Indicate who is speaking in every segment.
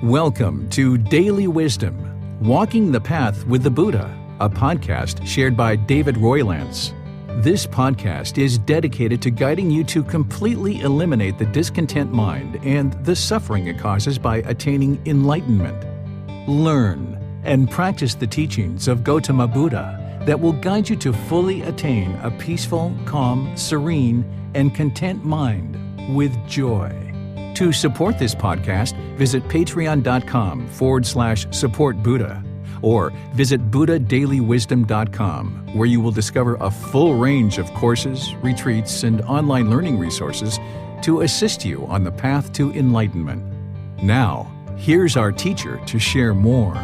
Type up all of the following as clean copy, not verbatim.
Speaker 1: Welcome to Daily Wisdom, Walking the Path with the Buddha, a podcast shared by David Roylance. This podcast is dedicated to guiding you to completely eliminate the discontent mind and the suffering it causes by attaining enlightenment. Learn and practice the teachings of Gotama Buddha that will guide you to fully attain a peaceful, calm, serene, and content mind with joy. To support this podcast, visit patreon.com/support Buddha or visit buddhadailywisdom.com, where you will discover a full range of courses, retreats, and online learning resources to assist you on the path to enlightenment. Now, here's our teacher to share more.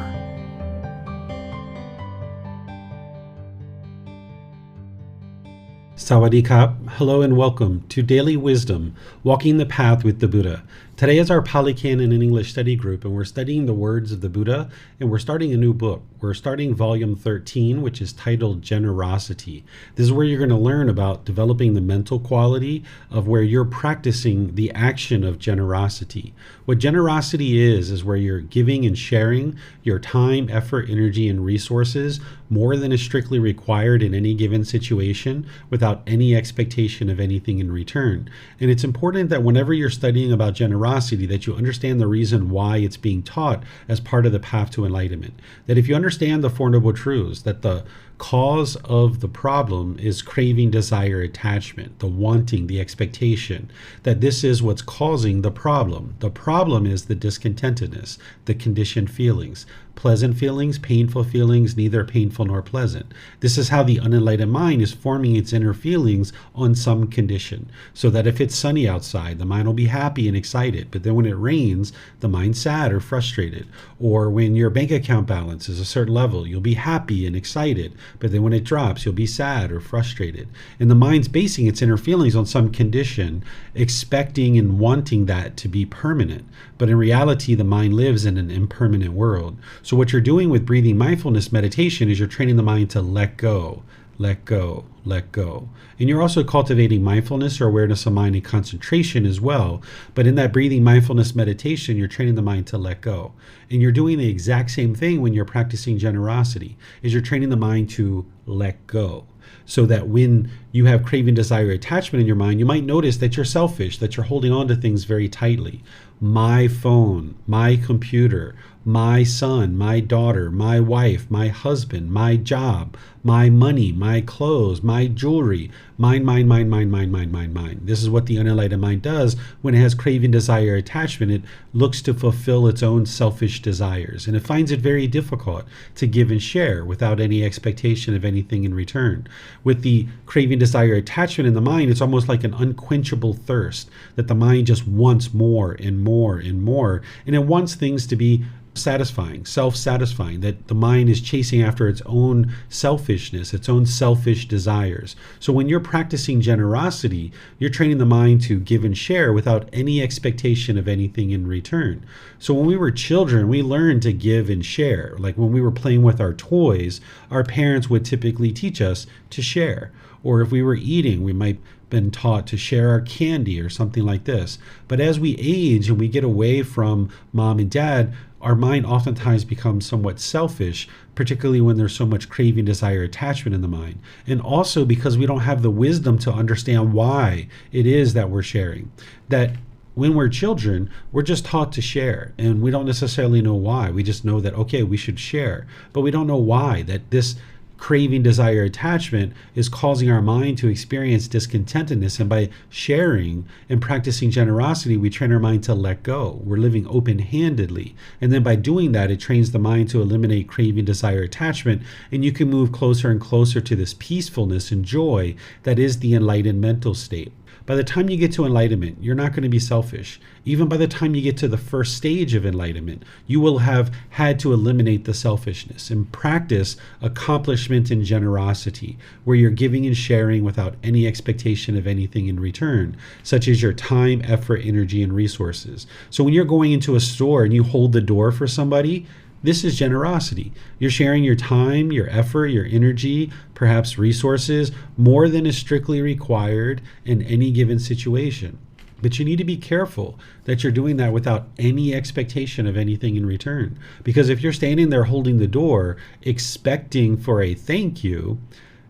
Speaker 2: Sawadee Kap. Hello and welcome to Daily Wisdom, Walking the Path with the Buddha. Today is our Pali Canon and English study group, and we're studying the words of the Buddha, and we're starting a new book. We're starting volume 13, which is titled Generosity. This is where you're going to learn about developing the mental quality of where you're practicing the action of generosity. What generosity is where you're giving and sharing your time, effort, energy, and resources more than is strictly required in any given situation without any expectation of anything in return. And it's important that whenever you're studying about generosity, that you understand the reason why it's being taught as part of the path to enlightenment. That if you understand the Four Noble Truths, that the cause of the problem is craving, desire, attachment, the wanting, the expectation, that this is what's causing the problem. The problem is the discontentedness, the conditioned feelings. Pleasant feelings, painful feelings, neither painful nor pleasant. This is how the unenlightened mind is forming its inner feelings on some condition. So that if it's sunny outside, the mind will be happy and excited. But then when it rains, the mind's sad or frustrated. Or when your bank account balance is a certain level, you'll be happy and excited. But then when it drops, you'll be sad or frustrated. And the mind's basing its inner feelings on some condition, expecting and wanting that to be permanent. But in reality, the mind lives in an impermanent world. So what you're doing with breathing mindfulness meditation is you're training the mind to let go, let go, let go. And you're also cultivating mindfulness or awareness of mind and concentration as well. But in that breathing mindfulness meditation, you're training the mind to let go. And you're doing the exact same thing when you're practicing generosity, is you're training the mind to let go. So that when you have craving, desire, attachment in your mind, you might notice that you're selfish, that you're holding on to things very tightly. My phone, my computer, my son, my daughter, my wife, my husband, my job, my money, my clothes, my jewelry, mine, mine, mine, mine, mine, mine, mine, mine. This is what the unenlightened mind does when it has craving, desire, attachment. It looks to fulfill its own selfish desires, and it finds it very difficult to give and share without any expectation of anything in return. With the craving, desire, attachment in the mind, it's almost like an unquenchable thirst that the mind just wants more and more and more, and it wants things to be satisfying, self-satisfying, that the mind is chasing after its own selfishness, its own selfish desires. So when you're practicing generosity, you're training the mind to give and share without any expectation of anything in return. So when we were children, we learned to give and share. Like when we were playing with our toys, our parents would typically teach us to share. Or if we were eating, we might been taught to share our candy or something like this. But as we age and we get away from mom and dad, our mind oftentimes becomes somewhat selfish, particularly when there's so much craving, desire, attachment in the mind. And also because we don't have the wisdom to understand why it is that we're sharing. That when we're children, we're just taught to share, and we don't necessarily know why. We just know that, okay, we should share, but we don't know why, that this craving, desire, attachment is causing our mind to experience discontentedness. And by sharing and practicing generosity, we train our mind to let go. We're living open-handedly. And then by doing that, it trains the mind to eliminate craving, desire, attachment. And you can move closer and closer to this peacefulness and joy that is the enlightened mental state. By the time you get to enlightenment, you're not going to be selfish. Even by the time you get to the first stage of enlightenment, you will have had to eliminate the selfishness and practice accomplishment and generosity, where you're giving and sharing without any expectation of anything in return, such as your time, effort, energy, and resources. So when you're going into a store and you hold the door for somebody, this is generosity. You're sharing your time, your effort, your energy, perhaps resources, more than is strictly required in any given situation. But you need to be careful that you're doing that without any expectation of anything in return. Because if you're standing there holding the door, expecting for a thank you,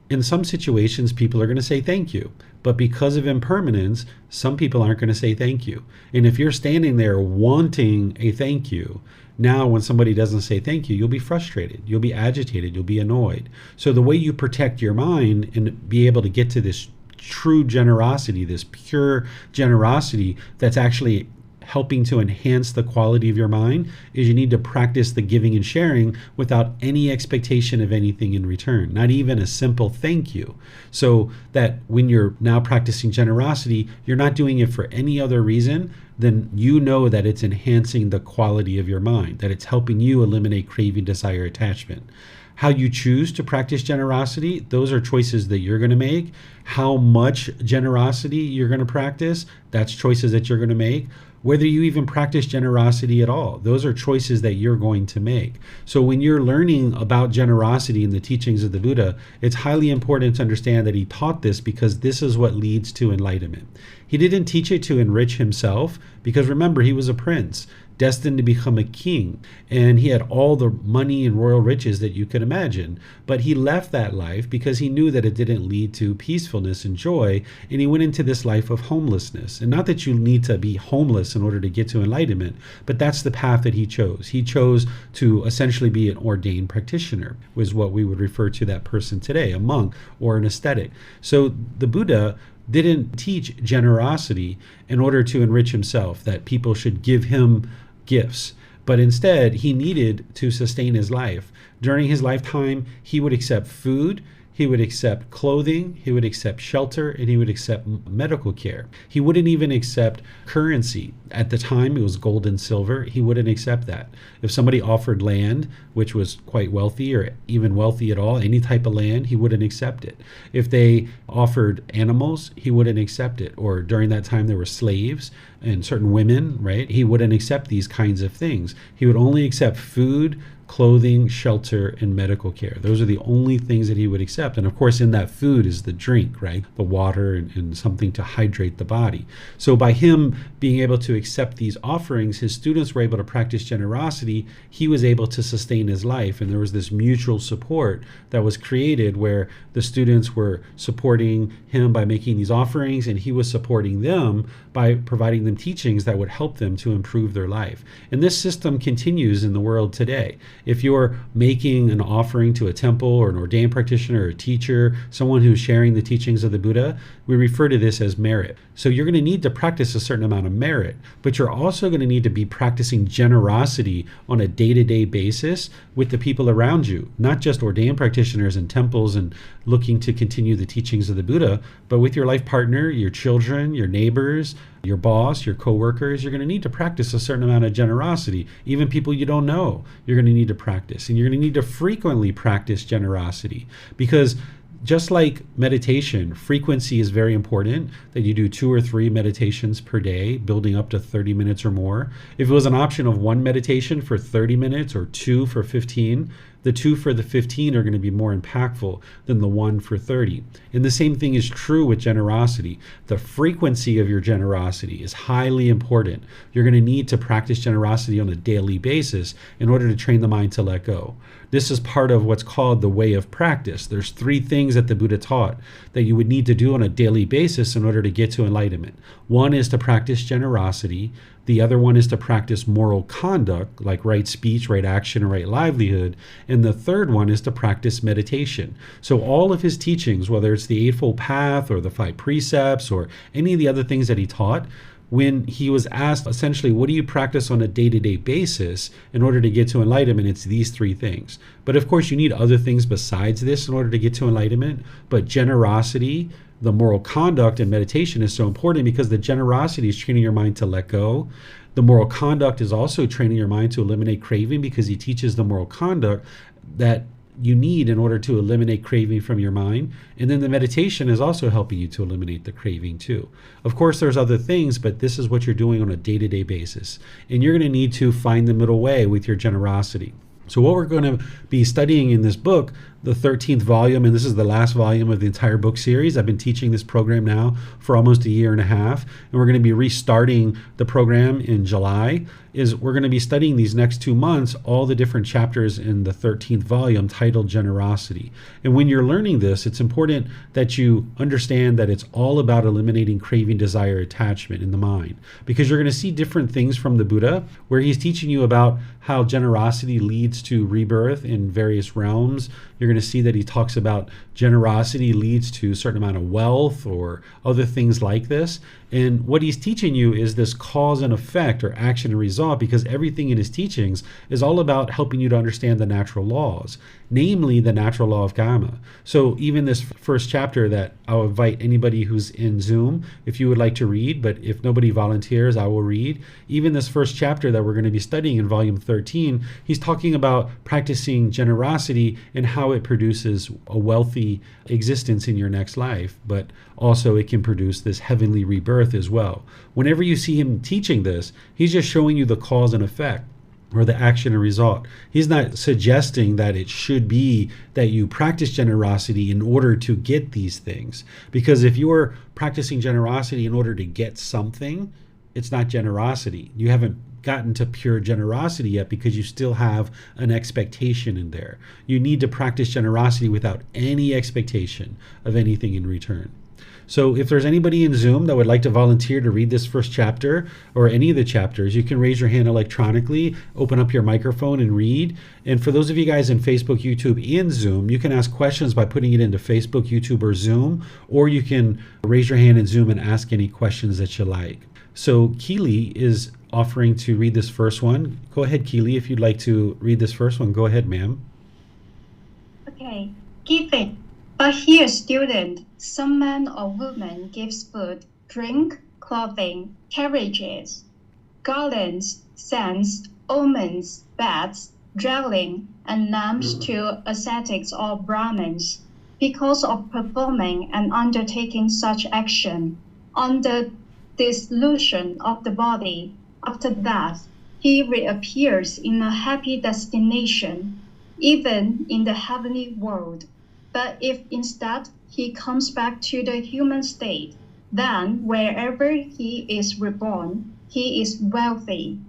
Speaker 2: in some situations, people are going to say thank you. But because of impermanence, some people aren't going to say thank you. And if you're standing there wanting a thank you, now when somebody doesn't say thank you, you'll be frustrated, you'll be agitated, you'll be annoyed. So the way you protect your mind and be able to get to this true generosity, this pure generosity that's actually helping to enhance the quality of your mind, is you need to practice the giving and sharing without any expectation of anything in return, not even a simple thank you. So that when you're now practicing generosity, you're not doing it for any other reason than you know that it's enhancing the quality of your mind, that it's helping you eliminate craving, desire, attachment. How you choose to practice generosity, those are choices that you're going to make. How much generosity you're going to practice, that's choices that you're going to make. Whether you even practice generosity at all, those are choices that you're going to make. So when you're learning about generosity in the teachings of the Buddha, it's highly important to understand that he taught this because this is what leads to enlightenment. He didn't teach it to enrich himself, because remember, he was a prince destined to become a king, and he had all the money and royal riches that you could imagine. But he left that life because he knew that it didn't lead to peacefulness and joy, and he went into this life of homelessness. And not that you need to be homeless in order to get to enlightenment, but that's the path that he chose. He chose to essentially be an ordained practitioner, was what we would refer to that person today, a monk or an ascetic. So the Buddha didn't teach generosity in order to enrich himself, that people should give him gifts, but instead he needed to sustain his life. During his lifetime, he would accept food, he would accept clothing, he would accept shelter, and he would accept medical care. He wouldn't even accept currency. At the time, it was gold and silver. He wouldn't accept that. If somebody offered land, which was quite wealthy or even wealthy at all, any type of land, he wouldn't accept it. If they offered animals, he wouldn't accept it. Or during that time, there were slaves and certain women, right? He wouldn't accept these kinds of things. He would only accept food, clothing, shelter, and medical care. Those are the only things that he would accept. And of course, in that food is the drink, right? The water and something to hydrate the body. So by him being able to accept these offerings, his students were able to practice generosity. He was able to sustain his life. And there was this mutual support that was created where the students were supporting him by making these offerings, and he was supporting them by providing them teachings that would help them to improve their life. And this system continues in the world today. If you're making an offering to a temple or an ordained practitioner or a teacher, someone who's sharing the teachings of the Buddha, we refer to this as merit. So you're going to need to practice a certain amount of merit, but you're also going to need to be practicing generosity on a day-to-day basis with the people around you, not just ordained practitioners in temples and looking to continue the teachings of the Buddha, but with your life partner, your children, your neighbors, your boss, your coworkers. You're going to need to practice a certain amount of generosity. Even people you don't know, you're going to need to practice. And you're going to need to frequently practice generosity, because just like meditation, frequency is very important, that you do 2 or 3 meditations per day, building up to 30 minutes or more. If it was an option of 1 meditation for 30 minutes or 2 for 15, the 2 for the 15 are going to be more impactful than the 1 for 30. And the same thing is true with generosity. The frequency of your generosity is highly important. You're going to need to practice generosity on a daily basis in order to train the mind to let go. This is part of what's called the way of practice. There's 3 things that the Buddha taught that you would need to do on a daily basis in order to get to enlightenment. One is to practice generosity. The other one is to practice moral conduct, like right speech, right action, and right livelihood. And the third one is to practice meditation. So all of his teachings, whether it's the Eightfold Path or the 5 Precepts or any of the other things that he taught, when he was asked essentially, what do you practice on a day-to-day basis in order to get to enlightenment? It's these 3 things. But of course, you need other things besides this in order to get to enlightenment. But generosity, the moral conduct, and meditation is so important because the generosity is training your mind to let go. The moral conduct is also training your mind to eliminate craving, because he teaches the moral conduct that you need in order to eliminate craving from your mind. And then the meditation is also helping you to eliminate the craving too. Of course, there's other things, but this is what you're doing on a day-to-day basis. And you're going to need to find the middle way with your generosity. So what we're going to be studying in this book, the 13th volume, and this is the last volume of the entire book series. I've been teaching this program now for almost a year and a half, and we're going to be restarting the program in July. We're going to be studying these next 2 months, all the different chapters in the 13th volume titled Generosity. And when you're learning this, it's important that you understand that it's all about eliminating craving, desire, attachment in the mind, because you're going to see different things from the Buddha where he's teaching you about how generosity leads to rebirth in various realms. You're going to see that he talks about generosity leads to a certain amount of wealth or other things like this. And what he's teaching you is this cause and effect, or action and result, because everything in his teachings is all about helping you to understand the natural laws, namely the natural law of karma. So even this first chapter that I'll invite anybody who's in Zoom, if you would like to read, but if nobody volunteers, I will read. Even this first chapter that we're going to be studying in volume 13, he's talking about practicing generosity and how it produces a wealthy existence in your next life, but also it can produce this heavenly rebirth as well. Whenever you see him teaching this, he's just showing you the cause and effect, or the action and result. He's not suggesting that it should be that you practice generosity in order to get these things. Because if you're practicing generosity in order to get something, it's not generosity. You haven't gotten to pure generosity yet, because you still have an expectation in there. You need to practice generosity without any expectation of anything in return. So if there's anybody in Zoom that would like to volunteer to read this first chapter or any of the chapters, you can raise your hand electronically, open up your microphone and read. And for those of you guys in Facebook, YouTube, and Zoom, you can ask questions by putting it into Facebook, YouTube, or Zoom, or you can raise your hand in Zoom and ask any questions that you like. So Keely is offering to read this first one. Go ahead, Keely, if you'd like to read this first one. Go ahead, ma'am.
Speaker 3: Okay, giving. But here, student, some man or woman gives food, drink, clothing, carriages, garlands, scents, omens, beds, dwelling, and lamps to ascetics or Brahmins, because of performing and undertaking such action. On the dissolution of the body, after death, he reappears in a happy destination, even in the heavenly world. But if instead he comes back to the human state, then wherever he is reborn, he is wealthy.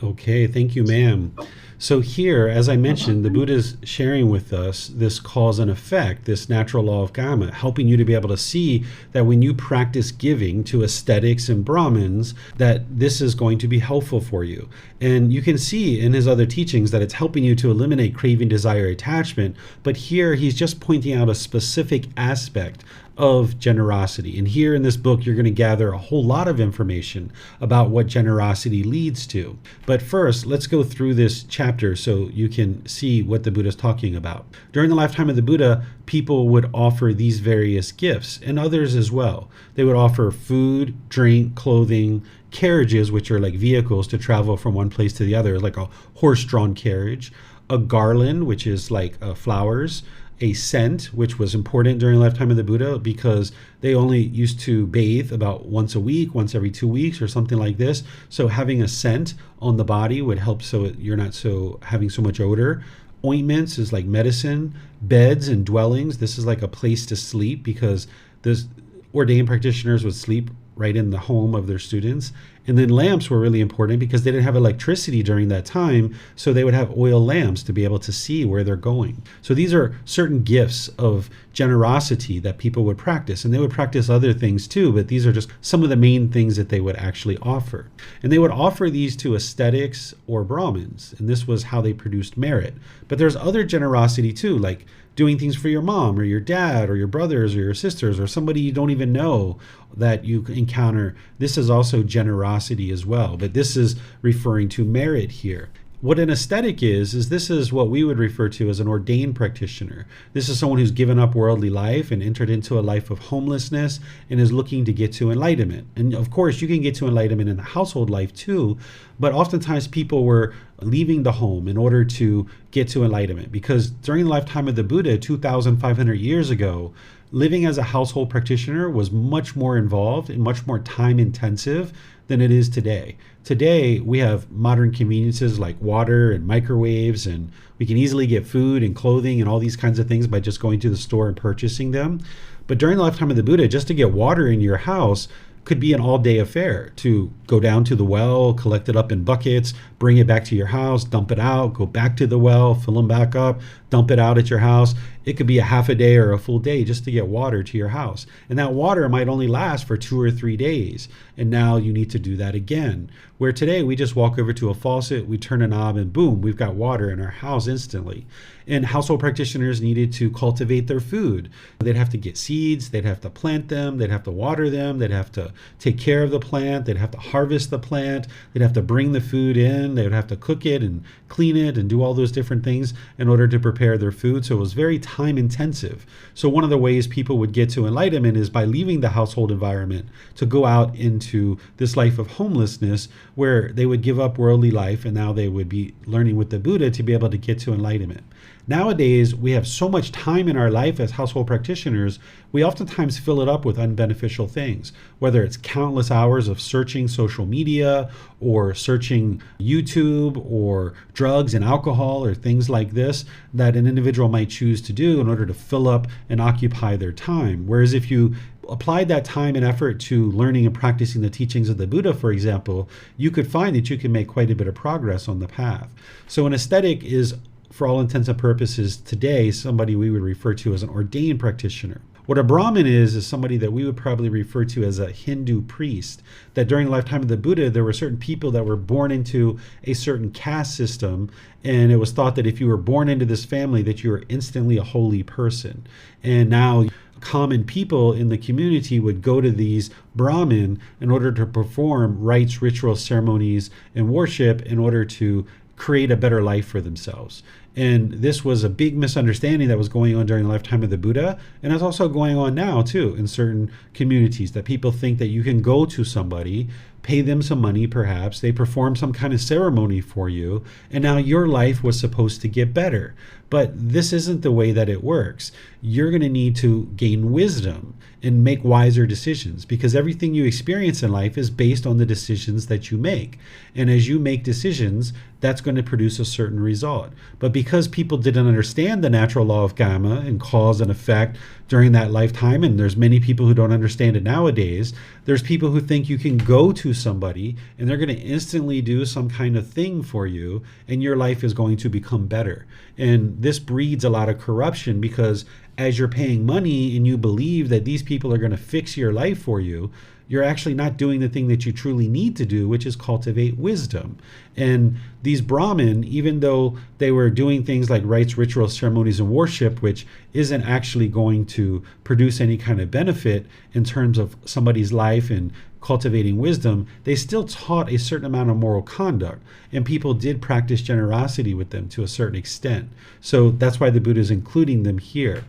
Speaker 2: Okay, thank you, ma'am. So here, as I mentioned, the Buddha is sharing with us this cause and effect, this natural law of karma, helping you to be able to see that when you practice giving to ascetics and Brahmins, that this is going to be helpful for you. And you can see in his other teachings that it's helping you to eliminate craving, desire, attachment. But here he's just pointing out a specific aspect of generosity. And here in this book, you're going to gather a whole lot of information about what generosity leads to. But first, let's go through this chapter so you can see what the Buddha is talking about. During the lifetime of the Buddha, people would offer these various gifts, and others as well. They would offer food, drink, clothing, carriages, which are like vehicles to travel from one place to the other, like a horse-drawn carriage, a garland, which is like flowers, a scent, which was important during the lifetime of the Buddha because they only used to bathe about once a week, once every 2 weeks or something like this. So having a scent on the body would help so you're not so having so much odor. Ointments is like medicine. Beds and dwellings, this is like a place to sleep because this ordained practitioners would sleep right in the home of their students. And then lamps were really important because they didn't have electricity during that time, so they would have oil lamps to be able to see where they're going. So these are certain gifts of generosity that people would practice, and they would practice other things too, but these are just some of the main things that they would actually offer. And they would offer these to ascetics or Brahmins, and this was how they produced merit. But there's other generosity too, like doing things for your mom or your dad or your brothers or your sisters or somebody you don't even know that you encounter. This is also generosity as well, but this is referring to merit here. What an ascetic is this is what we would refer to as an ordained practitioner. This is someone who's given up worldly life and entered into a life of homelessness and is looking to get to enlightenment. And of course, you can get to enlightenment in the household life too, but oftentimes people were leaving the home in order to get to enlightenment because during the lifetime of the Buddha, 2,500 years ago, living as a household practitioner was much more involved and much more time intensive than it is today. Today, we have modern conveniences like water and microwaves, and we can easily get food and clothing and all these kinds of things by just going to the store and purchasing them. But during the lifetime of the Buddha, just to get water in your house could be an all-day affair. To go down to the well, collect it up in buckets, bring it back to your house, dump it out, go back to the well, fill them back up, dump it out at your house. It could be a half a day or a full day just to get water to your house. And that water might only last for 2 or 3 days. And now you need to do that again. Where today we just walk over to a faucet, we turn a knob, and boom, we've got water in our house instantly. And household practitioners needed to cultivate their food. They'd have to get seeds, they'd have to plant them, they'd have to water them, they'd have to take care of the plant, they'd have to harvest the plant, they'd have to bring the food in, they would have to cook it and clean it and do all those different things in order to prepare their food. So it was very time intensive. So one of the ways people would get to enlightenment is by leaving the household environment to go out into this life of homelessness, where they would give up worldly life, and now they would be learning with the Buddha to be able to get to enlightenment. Nowadays, we have so much time in our life as household practitioners, we oftentimes fill it up with unbeneficial things, whether it's countless hours of searching social media or searching YouTube or drugs and alcohol or things like this that an individual might choose to do in order to fill up and occupy their time. Whereas if you applied that time and effort to learning and practicing the teachings of the Buddha, for example, you could find that you can make quite a bit of progress on the path. So an ascetic is, for all intents and purposes today, somebody we would refer to as an ordained practitioner. What a Brahmin is somebody that we would probably refer to as a Hindu priest. That during the lifetime of the Buddha, there were certain people that were born into a certain caste system, and it was thought that if you were born into this family, that you were instantly a holy person. And now common people in the community would go to these Brahmin in order to perform rites, rituals, ceremonies, and worship in order to create a better life for themselves. And this was a big misunderstanding that was going on during the lifetime of the Buddha, and it's also going on now too in certain communities, that people think that you can go to somebody, pay them some money perhaps, they perform some kind of ceremony for you, and now your life was supposed to get better. But this isn't the way that it works. You're going to need to gain wisdom and make wiser decisions, because everything you experience in life is based on the decisions that you make. And as you make decisions, that's going to produce a certain result. But because people didn't understand the natural law of karma and cause and effect during that lifetime, and there's many people who don't understand it nowadays, there's people who think you can go to somebody and they're going to instantly do some kind of thing for you and your life is going to become better. And this breeds a lot of corruption, because as you're paying money and you believe that these people are going to fix your life for you, you're actually not doing the thing that you truly need to do, which is cultivate wisdom. And these Brahmin, even though they were doing things like rites, rituals, ceremonies, and worship, which isn't actually going to produce any kind of benefit in terms of somebody's life and cultivating wisdom, they still taught a certain amount of moral conduct, and people did practice generosity with them to a certain extent. So that's why the Buddha is including them here.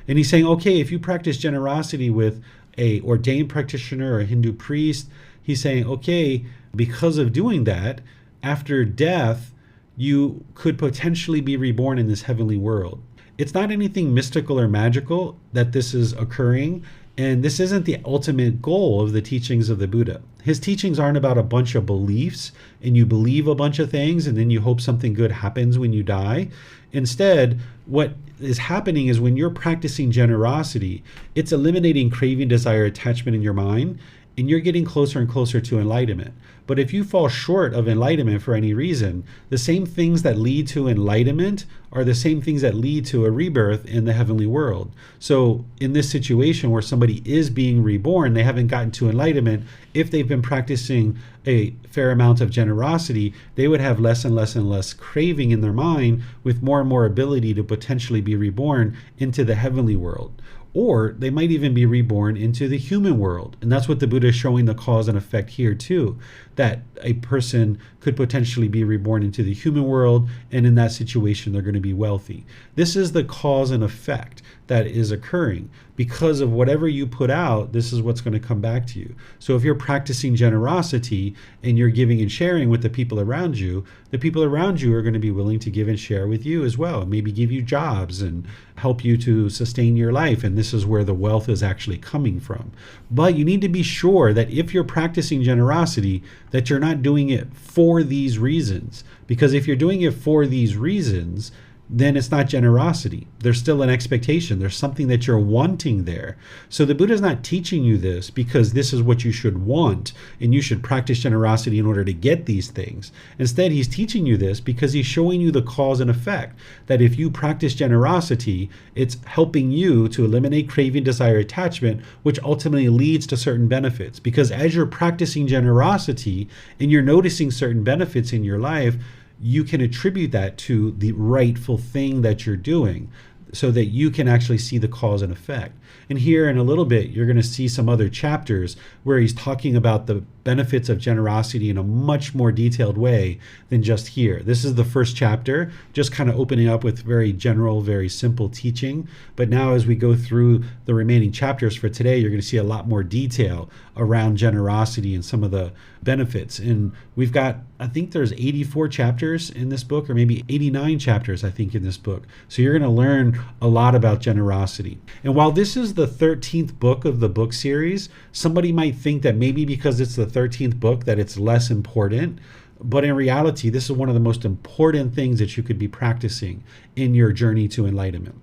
Speaker 2: And he's saying, okay, if you practice generosity with a ordained practitioner or a Hindu priest, he's saying, okay, because of doing that, after death, you could potentially be reborn in this heavenly world. It's not anything mystical or magical that this is occurring, and this isn't the ultimate goal of the teachings of the Buddha. His teachings aren't about a bunch of beliefs and you believe a bunch of things and then you hope something good happens when you die. Instead, what is happening is when you're practicing generosity, it's eliminating craving, desire, attachment in your mind, and you're getting closer and closer to enlightenment. But if you fall short of enlightenment for any reason, the same things that lead to enlightenment are the same things that lead to a rebirth in the heavenly world. So in this situation where somebody is being reborn, they haven't gotten to enlightenment, if they've been practicing a fair amount of generosity, they would have less and less and less craving in their mind, with more and more ability to potentially be reborn into the heavenly world. Or they might even be reborn into the human world. And that's what the Buddha is showing the cause and effect here too. that a person could potentially be reborn into the human world, and in that situation they're going to be wealthy. This is the cause and effect that is occurring. Because of whatever you put out, this is what's going to come back to you. So if you're practicing generosity and you're giving and sharing with the people around you, the people around you are going to be willing to give and share with you as well, maybe give you jobs and help you to sustain your life. And this is where the wealth is actually coming from. But you need to be sure that if you're practicing generosity, that you're not doing it for these reasons. Because if you're doing it for these reasons, then it's not generosity. There's still an expectation. There's something that you're wanting there. So the Buddha is not teaching you this because this is what you should want and you should practice generosity in order to get these things. Instead, he's teaching you this because he's showing you the cause and effect, that if you practice generosity, it's helping you to eliminate craving, desire, attachment, which ultimately leads to certain benefits. Because as you're practicing generosity and you're noticing certain benefits in your life, you can attribute that to the rightful thing that you're doing so that you can actually see the cause and effect. And here in a little bit, you're going to see some other chapters where he's talking about the benefits of generosity in a much more detailed way than just here. This is the first chapter, just kind of opening up with very general, very simple teaching. But now as we go through the remaining chapters for today, you're going to see a lot more detail around generosity and some of the benefits. And we've got, I think there's 84 chapters in this book, or maybe 89 chapters, I think, in this book. So you're going to learn a lot about generosity. And while this is the 13th book of the book series, somebody might think that maybe because it's the 13th book that it's less important. But in reality, this is one of the most important things that you could be practicing in your journey to enlightenment.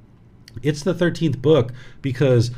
Speaker 2: It's the 13th book because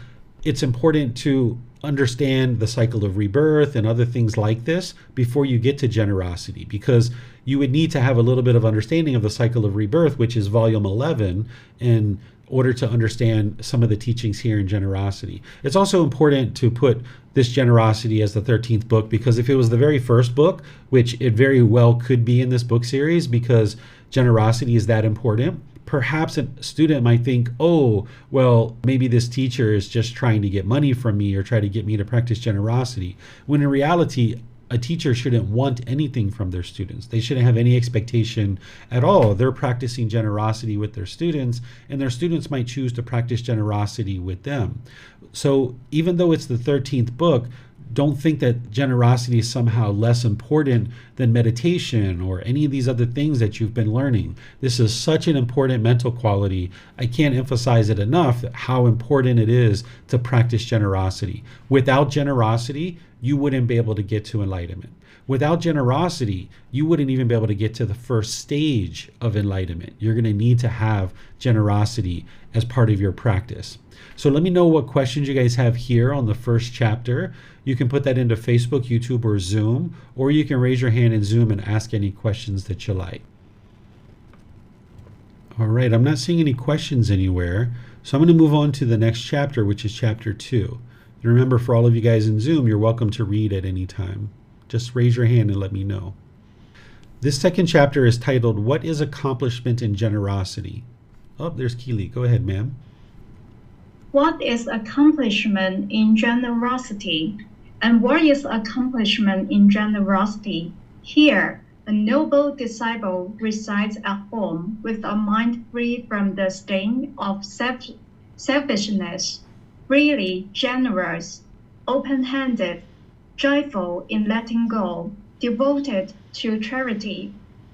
Speaker 2: it's important to understand the cycle of rebirth and other things like this before you get to generosity, because you would need to have a little bit of understanding of the cycle of rebirth, which is volume 11, in order to understand some of the teachings here in generosity. It's also important to put this generosity as the 13th book, because if it was the very first book, which it very well could be in this book series because generosity is that important, perhaps a student might think, oh, well, maybe this teacher is just trying to get money from me or try to get me to practice generosity. When in reality, a teacher shouldn't want anything from their students. They shouldn't have any expectation at all. They're practicing generosity with their students, and their students might choose to practice generosity with them. So even though it's the 13th book, don't think that generosity is somehow less important than meditation or any of these other things that you've been learning. This is such an important mental quality. I can't emphasize it enough how important it is to practice generosity. Without generosity, you wouldn't be able to get to enlightenment. Without generosity, you wouldn't even be able to get to the first stage of enlightenment. You're going to need to have generosity as part of your practice. So let me know what questions you guys have here on the first chapter. You can put that into Facebook, YouTube, or Zoom, or you can raise your hand in Zoom and ask any questions that you like. All right, I'm not seeing any questions anywhere, so I'm going to move on to the next chapter, which is chapter 2. And remember, for all of you guys in Zoom, you're welcome to read at any time. Just raise your hand and let me know. This second chapter is titled, What is Accomplishment in Generosity? Oh, there's Keely. Go ahead, ma'am.
Speaker 3: What is accomplishment in generosity? And what is accomplishment in generosity? Here, a noble disciple resides at home with a mind free from the stain of selfishness, really generous, open-handed, joyful in letting go, devoted to charity,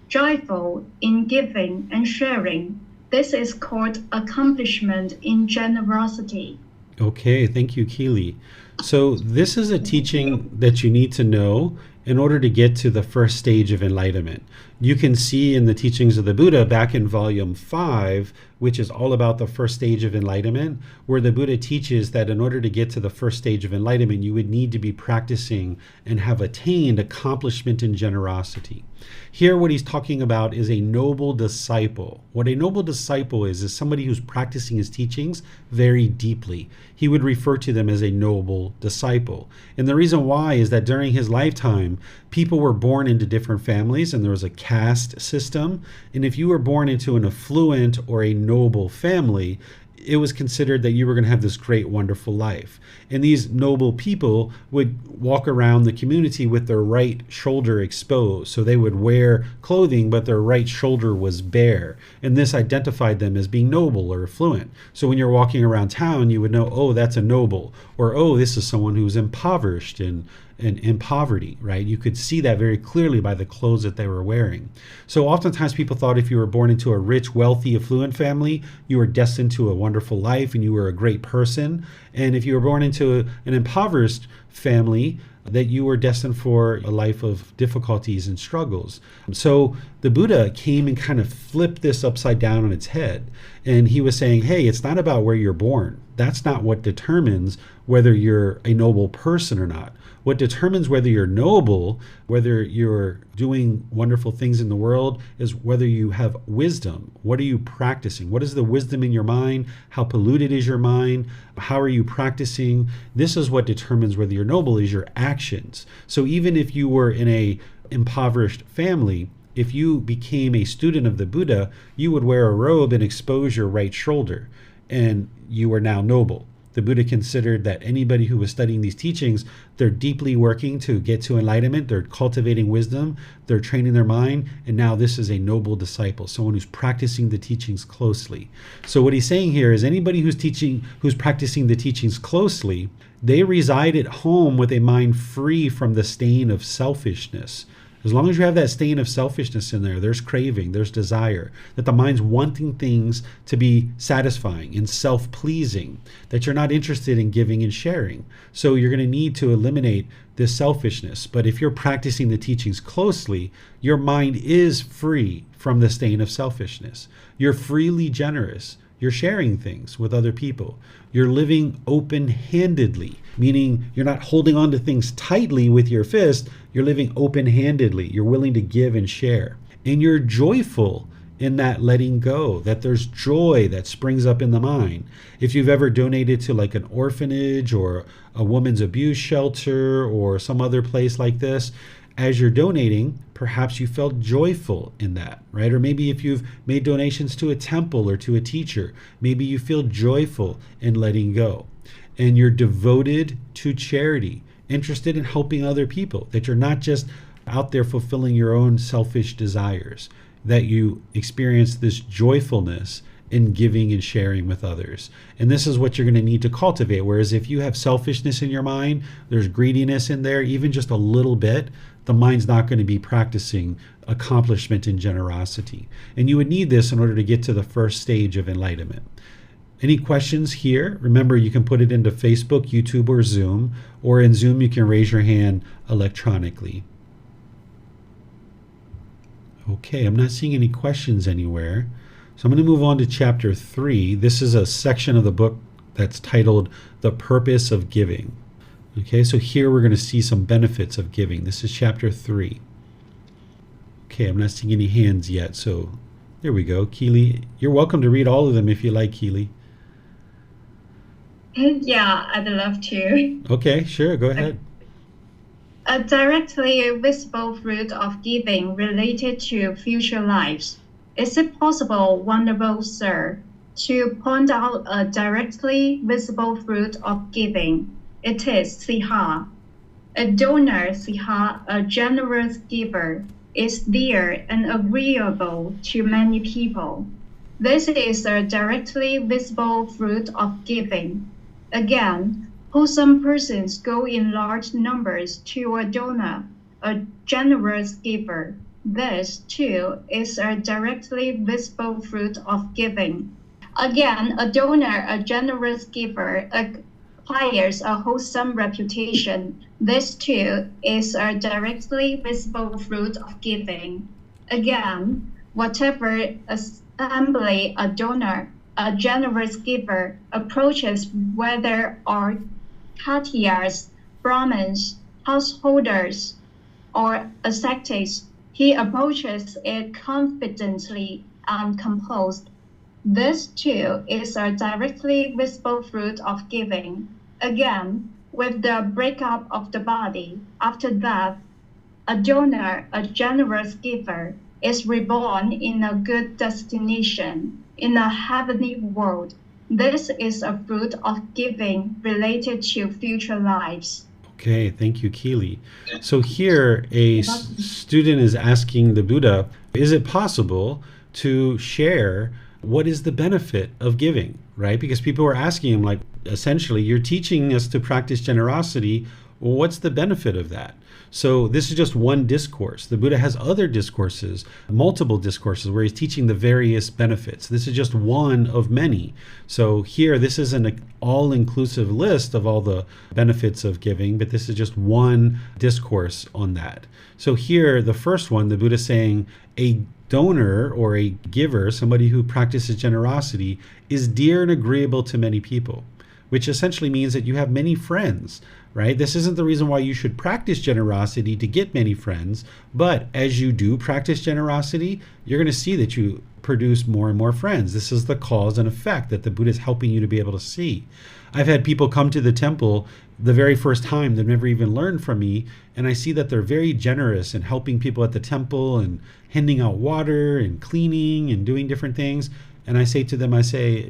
Speaker 3: joyful in giving and sharing. This is called accomplishment in generosity.
Speaker 2: Okay, thank you, Keely. So this is a teaching that you need to know in order to get to the first stage of enlightenment. You can see in the Teachings of the Buddha back in volume 5, which is all about the first stage of enlightenment, where the Buddha teaches that in order to get to the first stage of enlightenment, you would need to be practicing and have attained accomplishment in generosity. Here, what he's talking about is a noble disciple. What a noble disciple is somebody who's practicing his teachings very deeply. He would refer to them as a noble disciple. And the reason why is that during his lifetime, people were born into different families and there was a caste system. And if you were born into an affluent or a noble family, it was considered that you were going to have this great, wonderful life. And these noble people would walk around the community with their right shoulder exposed. So they would wear clothing, but their right shoulder was bare. And this identified them as being noble or affluent. So when you're walking around town, you would know, oh, that's a noble. Or, oh, this is someone who's impoverished and in poverty, right? You could see that very clearly by the clothes that they were wearing. So oftentimes people thought if you were born into a rich, wealthy, affluent family, you were destined to a wonderful life and you were a great person. And if you were born into an impoverished family, that you were destined for a life of difficulties and struggles. So the Buddha came and kind of flipped this upside down on its head. And he was saying, hey, it's not about where you're born. That's not what determines whether you're a noble person or not. What determines whether you're noble, whether you're doing wonderful things in the world, is whether you have wisdom. What are you practicing? What is the wisdom in your mind? How polluted is your mind? How are you practicing? This is what determines whether you're noble, is your actions. So even if you were in a impoverished family, if you became a student of the Buddha, you would wear a robe and expose your right shoulder, and you are now noble. The Buddha considered that anybody who was studying these teachings, they're deeply working to get to enlightenment, they're cultivating wisdom, they're training their mind, and now this is a noble disciple, someone who's practicing the teachings closely. So what he's saying here is anybody who's practicing the teachings closely, they reside at home with a mind free from the stain of selfishness. As long as you have that stain of selfishness in there, there's craving, there's desire, that the mind's wanting things to be satisfying and self-pleasing, that you're not interested in giving and sharing. So you're going to need to eliminate this selfishness. But if you're practicing the teachings closely, your mind is free from the stain of selfishness. You're freely generous. You're sharing things with other people. You're living open-handedly, meaning you're not holding on to things tightly with your fist. You're living open-handedly. You're willing to give and share. And you're joyful in that letting go, that there's joy that springs up in the mind. If you've ever donated to like an orphanage or a women's abuse shelter or some other place like this, as you're donating, perhaps you felt joyful in that, right? Or maybe if you've made donations to a temple or to a teacher, maybe you feel joyful in letting go. And you're devoted to charity, interested in helping other people, that you're not just out there fulfilling your own selfish desires, that you experience this joyfulness in giving and sharing with others. And this is what you're going to need to cultivate. Whereas if you have selfishness in your mind, there's greediness in there, even just a little bit, the mind's not going to be practicing accomplishment and generosity. And you would need this in order to get to the first stage of enlightenment. Any questions here? Remember, you can put it into Facebook, YouTube, or Zoom. Or in Zoom, you can raise your hand electronically. Okay, I'm not seeing any questions anywhere. So I'm going to move on to chapter 3. This is a section of the book that's titled The Purpose of Giving. Okay, so here we're going to see some benefits of giving. This is chapter 3. Okay, I'm not seeing any hands yet, so there we go. Keely, you're welcome to read all of them if you like, Keely.
Speaker 3: Yeah, I'd love to.
Speaker 2: Okay, sure, go ahead.
Speaker 3: A directly visible fruit of giving related to future lives. Is it possible, Wonderful Sir, to point out a directly visible fruit of giving? It is siha. A donor, siha, a generous giver, is dear and agreeable to many people. This is a directly visible fruit of giving. Again, wholesome persons go in large numbers to a donor, a generous giver. This, too, is a directly visible fruit of giving. Again, a donor, a generous giver, acquires a wholesome reputation. This, too, is a directly visible fruit of giving. Again, whatever assembly a donor, a generous giver, approaches, whether are Khatiyas, Brahmins, householders, or ascetics, he approaches it confidently and composed. This, too, is a directly visible fruit of giving. Again, with the breakup of the body, after death, a donor, a generous giver, is reborn in a good destination, in a heavenly world. This is a fruit of giving related to future lives.
Speaker 2: Okay, thank you, Keely. So here, a student is asking the Buddha, is it possible to share what is the benefit of giving, right? Because people were asking him, like, essentially, you're teaching us to practice generosity. Well, what's the benefit of that? So this is just one discourse. The Buddha has other discourses, multiple discourses, where he's teaching the various benefits. This is just one of many. So here, this is an all-inclusive list of all the benefits of giving, but this is just one discourse on that. So here, the first one, the Buddha is saying a donor or a giver, somebody who practices generosity, is dear and agreeable to many people, which essentially means that you have many friends, right? This isn't the reason why you should practice generosity to get many friends, but as you do practice generosity, you're going to see that you produce more and more friends. This is the cause and effect that the Buddha is helping you to be able to see. I've had people come to the temple the very first time, they've never even learned from me, and I see that they're very generous in helping people at the temple and handing out water and cleaning and doing different things. And I say to them, I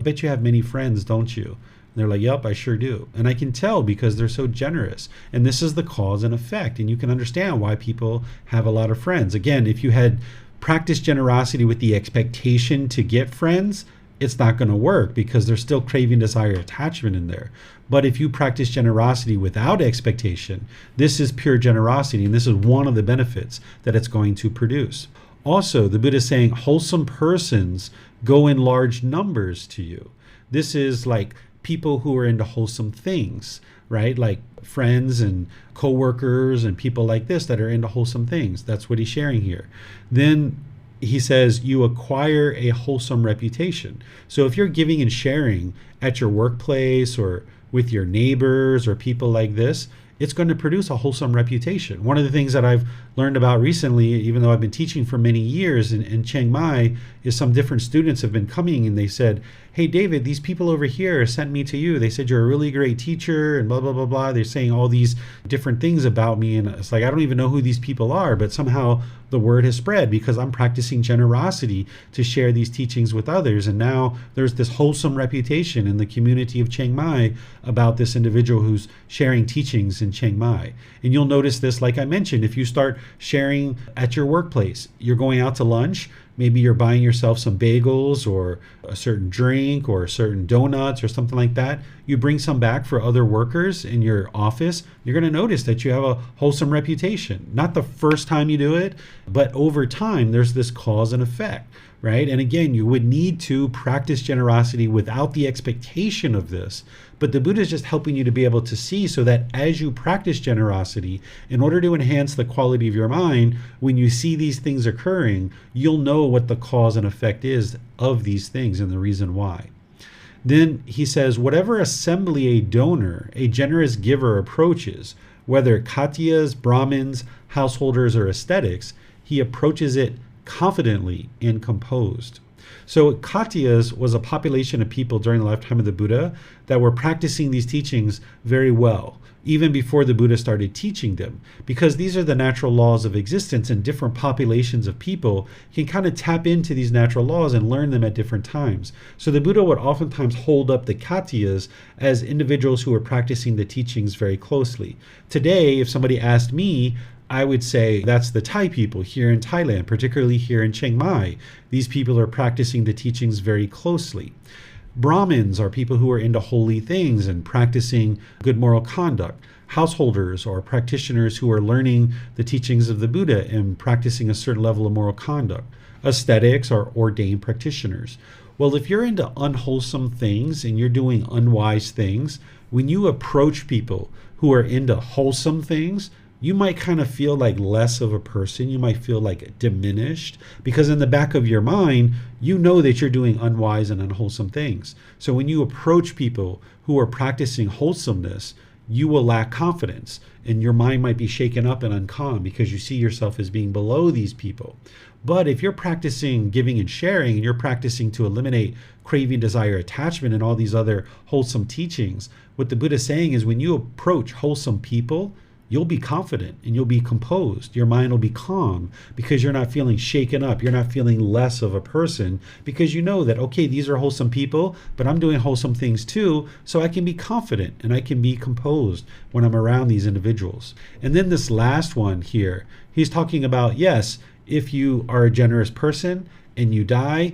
Speaker 2: bet you have many friends, don't you? They're like, yep, I sure do. And I can tell because they're so generous. And this is the cause and effect. And you can understand why people have a lot of friends. Again, if you had practiced generosity with the expectation to get friends, it's not going to work because there's still craving, desire, attachment in there. But if you practice generosity without expectation, this is pure generosity. And this is one of the benefits that it's going to produce. Also, the Buddha is saying wholesome persons go in large numbers to you. This is like people who are into wholesome things, right? Like friends and co-workers and people like this that are into wholesome things. That's what he's sharing here. Then he says you acquire a wholesome reputation. So if you're giving and sharing at your workplace or with your neighbors or people like this, it's going to produce a wholesome reputation. One of the things that I've learned about recently, even though I've been teaching for many years in Chiang Mai, is some different students have been coming and they said, hey, David, these people over here sent me to you. They said you're a really great teacher and blah, blah, blah, blah. They're saying all these different things about me. And it's like, I don't even know who these people are, but somehow the word has spread because I'm practicing generosity to share these teachings with others. And now there's this wholesome reputation in the community of Chiang Mai about this individual who's sharing teachings in Chiang Mai. And you'll notice this, like I mentioned, if you start sharing at your workplace, you're going out to lunch, maybe you're buying yourself some bagels or a certain drink or certain donuts or something like that. You bring some back for other workers in your office. You're going to notice that you have a wholesome reputation. Not the first time you do it, but over time, there's this cause and effect, right? And again, you would need to practice generosity without the expectation of this. But the Buddha is just helping you to be able to see so that as you practice generosity, in order to enhance the quality of your mind, when you see these things occurring, you'll know what the cause and effect is of these things and the reason why. Then he says, whatever assembly a donor, a generous giver approaches, whether Khatyas, Brahmins, householders, or ascetics, he approaches it confidently and composed. So Khatyas was a population of people during the lifetime of the Buddha that were practicing these teachings very well, even before the Buddha started teaching them, because these are the natural laws of existence, and different populations of people can kind of tap into these natural laws and learn them at different times. So the Buddha would oftentimes hold up the Khatyas as individuals who were practicing the teachings very closely. Today, if somebody asked me, I would say that's the Thai people here in Thailand, particularly here in Chiang Mai. These people are practicing the teachings very closely. Brahmins are people who are into holy things and practicing good moral conduct. Householders or practitioners who are learning the teachings of the Buddha and practicing a certain level of moral conduct. Ascetics are ordained practitioners. Well, if you're into unwholesome things and you're doing unwise things, when you approach people who are into wholesome things, you might kind of feel like less of a person. You might feel like diminished because in the back of your mind, you know that you're doing unwise and unwholesome things. So when you approach people who are practicing wholesomeness, you will lack confidence and your mind might be shaken up and uncalm because you see yourself as being below these people. But if you're practicing giving and sharing and you're practicing to eliminate craving, desire, attachment, and all these other wholesome teachings, what the Buddha is saying is when you approach wholesome people, you'll be confident and you'll be composed. Your mind will be calm because you're not feeling shaken up. You're not feeling less of a person because you know that, okay, these are wholesome people, but I'm doing wholesome things too, so I can be confident and I can be composed when I'm around these individuals. And then this last one here, he's talking about, yes, if you are a generous person and you die,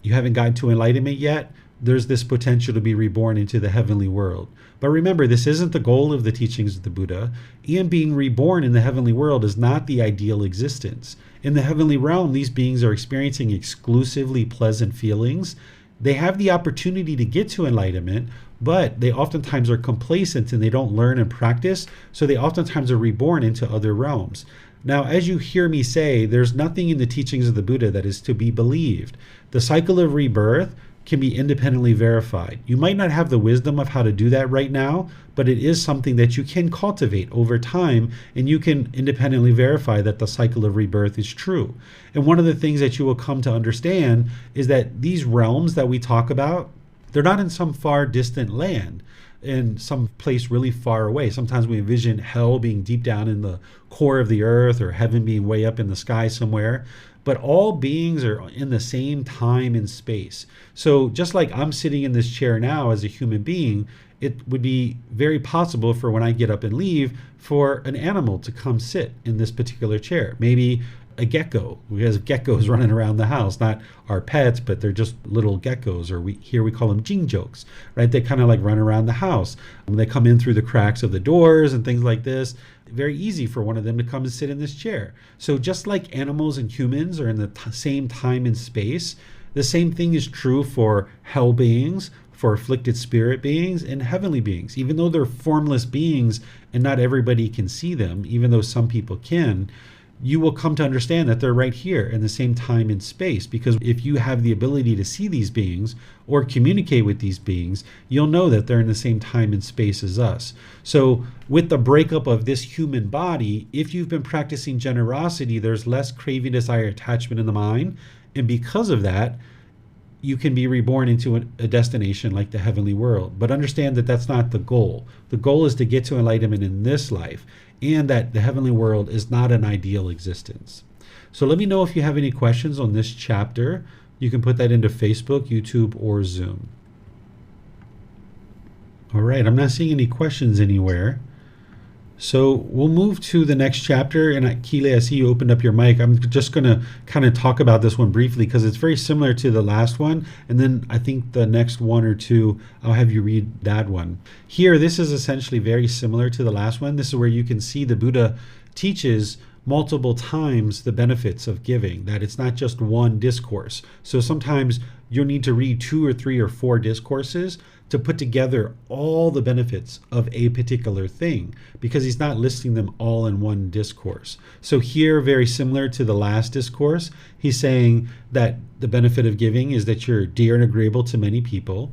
Speaker 2: you haven't gotten to enlightenment yet, there's this potential to be reborn into the heavenly world. But remember, this isn't the goal of the teachings of the Buddha, and being reborn in the heavenly world is not the ideal existence. In the heavenly realm, these beings are experiencing exclusively pleasant feelings. They have the opportunity to get to enlightenment, but they oftentimes are complacent and they don't learn and practice, so they oftentimes are reborn into other realms. Now, as you hear me say, there's nothing in the teachings of the Buddha that is to be believed. The cycle of rebirth can be independently verified. You might not have the wisdom of how to do that right now, but it is something that you can cultivate over time, and you can independently verify that the cycle of rebirth is true. And one of the things that you will come to understand is that these realms that we talk about, they're not in some far distant land, in some place really far away. Sometimes we envision hell being deep down in the core of the earth or heaven being way up in the sky somewhere. But all beings are in the same time and space. So just like I'm sitting in this chair now as a human being, it would be very possible for when I get up and leave for an animal to come sit in this particular chair. Maybe a gecko. We have geckos running around the house, not our pets, but they're just little geckos, or here we call them jinjokes, right? They kind of like run around the house. They come in through the cracks of the doors and things like this. Very easy for one of them to come and sit in this chair. So just like animals and humans are in the same time and space, the same thing is true for hell beings, for afflicted spirit beings, and heavenly beings. Even though they're formless beings and not everybody can see them, even though some people can, you will come to understand that they're right here in the same time and space. Because if you have the ability to see these beings or communicate with these beings, you'll know that they're in the same time and space as us. So with the breakup of this human body, if you've been practicing generosity, there's less craving, desire, attachment in the mind. And because of that, you can be reborn into a destination like the heavenly world. But understand that that's not the goal. The goal is to get to enlightenment in this life, and that the heavenly world is not an ideal existence. So let me know if you have any questions on this chapter. You can put that into Facebook, YouTube, or Zoom. All right, I'm not seeing any questions anywhere. So we'll move to the next chapter. And Kile, I see you opened up your mic. I'm just going to kind of talk about this one briefly because it's very similar to the last one. And then I think the next one or two, I'll have you read that one. Here, this is essentially very similar to the last one. This is where you can see the Buddha teaches multiple times the benefits of giving, that it's not just one discourse. So sometimes you'll need to read 2 or 3 or 4 discourses to put together all the benefits of a particular thing, because he's not listing them all in one discourse. So here, very similar to the last discourse, he's saying that the benefit of giving is that you're dear and agreeable to many people,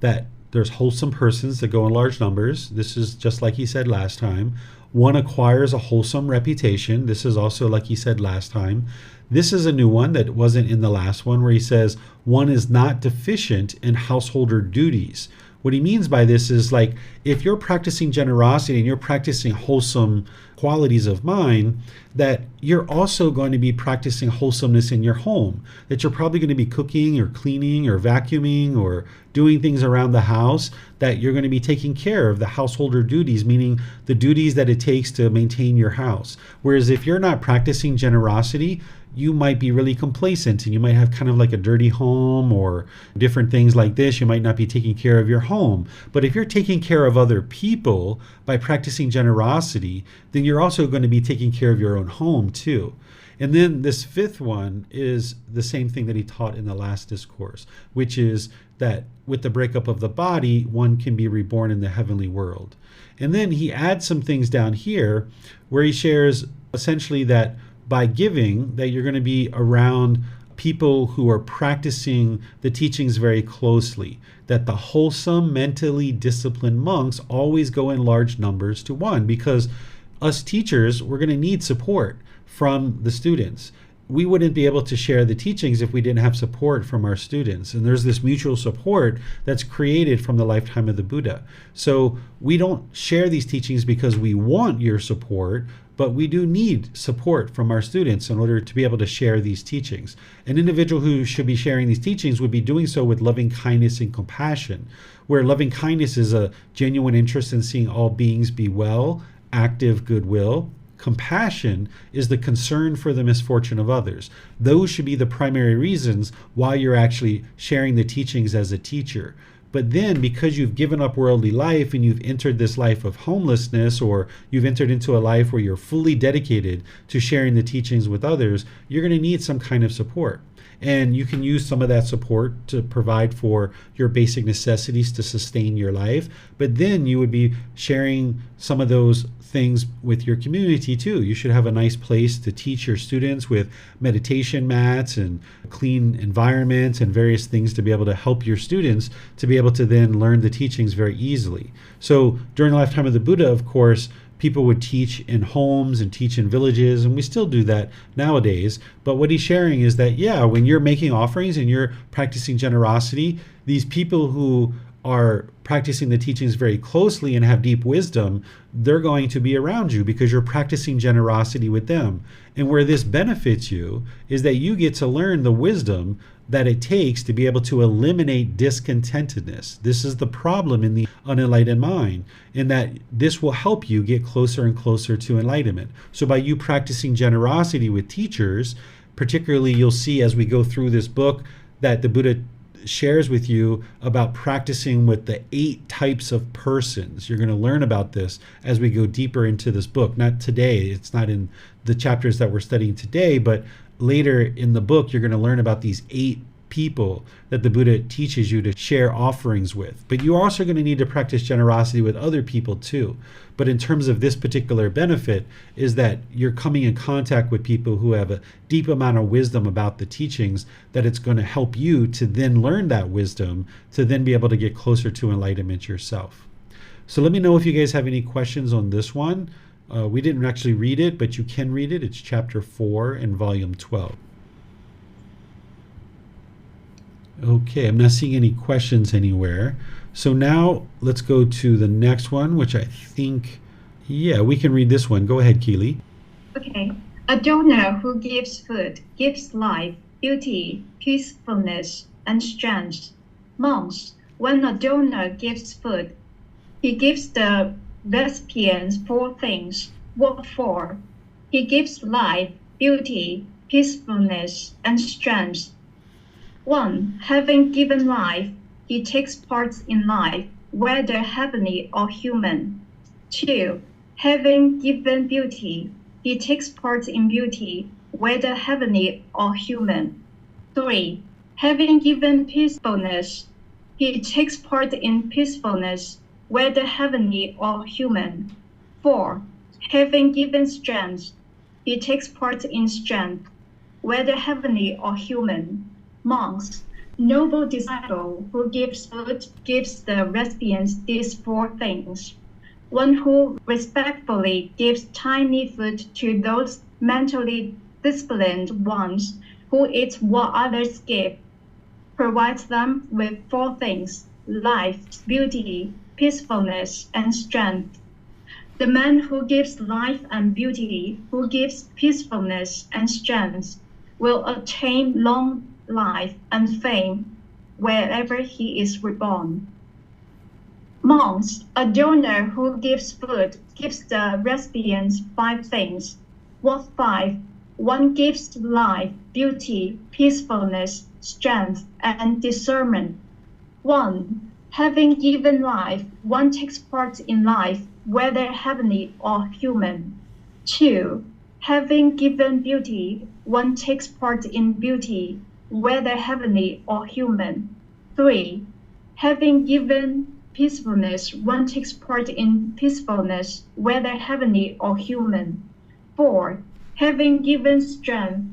Speaker 2: that there's wholesome persons that go in large numbers. This is just like he said last time. One acquires a wholesome reputation. This is also like he said last time. This is a new one that wasn't in the last one, where he says one is not deficient in householder duties. What he means by this is, like, if you're practicing generosity and you're practicing wholesome qualities of mind, that you're also going to be practicing wholesomeness in your home, that you're probably going to be cooking or cleaning or vacuuming or doing things around the house, that you're going to be taking care of the householder duties, meaning the duties that it takes to maintain your house. Whereas if you're not practicing generosity, you might be really complacent and you might have kind of like a dirty home or different things like this. You might not be taking care of your home. But if you're taking care of other people by practicing generosity, then you're also going to be taking care of your own home too. And then this 5th one is the same thing that he taught in the last discourse, which is that with the breakup of the body, one can be reborn in the heavenly world. And then he adds some things down here where he shares essentially that by giving, that you're going to be around people who are practicing the teachings very closely, that the wholesome, mentally disciplined monks always go in large numbers to one, because us teachers, we're going to need support from the students. we wouldn't be able to share the teachings if we didn't have support from our students. And there's this mutual support that's created from the lifetime of the Buddha. So we don't share these teachings because we want your support, but we do need support from our students in order to be able to share these teachings. An individual who should be sharing these teachings would be doing so with loving kindness and compassion, where loving kindness is a genuine interest in seeing all beings be well, active goodwill. Compassion is the concern for the misfortune of others. Those should be the primary reasons why you're actually sharing the teachings as a teacher. But then, because you've given up worldly life and you've entered this life of homelessness, or you've entered into a life where you're fully dedicated to sharing the teachings with others, you're going to need some kind of support. And you can use some of that support to provide for your basic necessities to sustain your life. But then you would be sharing some of those things with your community too. You should have a nice place to teach your students with meditation mats and clean environments and various things to be able to help your students to be able to then learn the teachings very easily. So during the lifetime of the Buddha, of course, people would teach in homes and teach in villages, and we still do that nowadays. But what he's sharing is that, yeah, when you're making offerings and you're practicing generosity, these people who are practicing the teachings very closely and have deep wisdom, they're going to be around you because you're practicing generosity with them. And where this benefits you is that you get to learn the wisdom that it takes to be able to eliminate discontentedness. This is the problem in the unenlightened mind, in that this will help you get closer and closer to enlightenment. So by you practicing generosity with teachers, particularly you'll see as we go through this book that the Buddha shares with you about practicing with the 8 types of persons. You're going to learn about this as we go deeper into this book. Not today, it's not in the chapters that we're studying today, but later in the book, you're going to learn about these 8 people that the Buddha teaches you to share offerings with. But you're also going to need to practice generosity with other people too. But in terms of this particular benefit is that you're coming in contact with people who have a deep amount of wisdom about the teachings, that it's going to help you to then learn that wisdom, to then be able to get closer to enlightenment yourself. So let me know if you guys have any questions on this one. We didn't actually read it, but you can read it. It's chapter 4 in volume 12. Okay, I'm not seeing any questions anywhere. So now let's go to the next one, which I think, yeah, we can read this one. Go ahead, Keely.
Speaker 3: Okay. A donor who gives food gives life, beauty, peacefulness, and strength. Monks, when a donor gives food, he gives the recipients 4 things. What for? He gives life, beauty, peacefulness, and strength. 1. Having given life, he takes part in life, whether heavenly or human. 2. Having given beauty, he takes part in beauty, whether heavenly or human. 3. Having given peacefulness, he takes part in peacefulness, whether heavenly or human. 4. Having given strength, he takes part in strength, whether heavenly or human. Monks, noble disciple who gives food gives the recipients these 4 things. One who respectfully gives tiny food to those mentally disciplined ones who eat what others give, provides them with 4 things: life, beauty, peacefulness, and strength. The man who gives life and beauty, who gives peacefulness and strength, will attain long life and fame wherever he is reborn. Monks, a donor who gives food gives the recipients 5 things. What 5? One gives life, beauty, peacefulness, strength, and discernment. 1. Having given life, one takes part in life, whether heavenly or human. 2. Having given beauty, one takes part in beauty, whether heavenly or human. 3. Having given peacefulness, one takes part in peacefulness, whether heavenly or human. 4. Having given strength,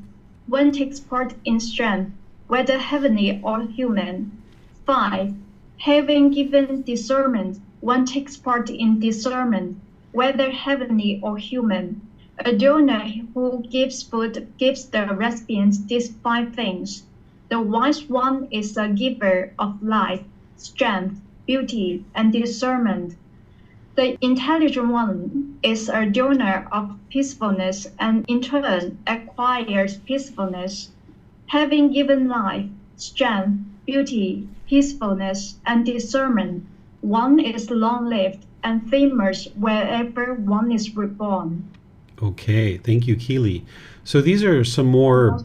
Speaker 3: one takes part in strength, whether heavenly or human. 5. Having given discernment, one takes part in discernment, whether heavenly or human. A donor who gives food gives the recipients these five things. The wise one is a giver of life, strength, beauty, and discernment. The intelligent one is a donor of peacefulness and in turn acquires peacefulness. Having given life, strength, beauty, peacefulness, and discernment, one is long-lived and famous wherever one is reborn.
Speaker 2: Okay, thank you, Keely. So these are some more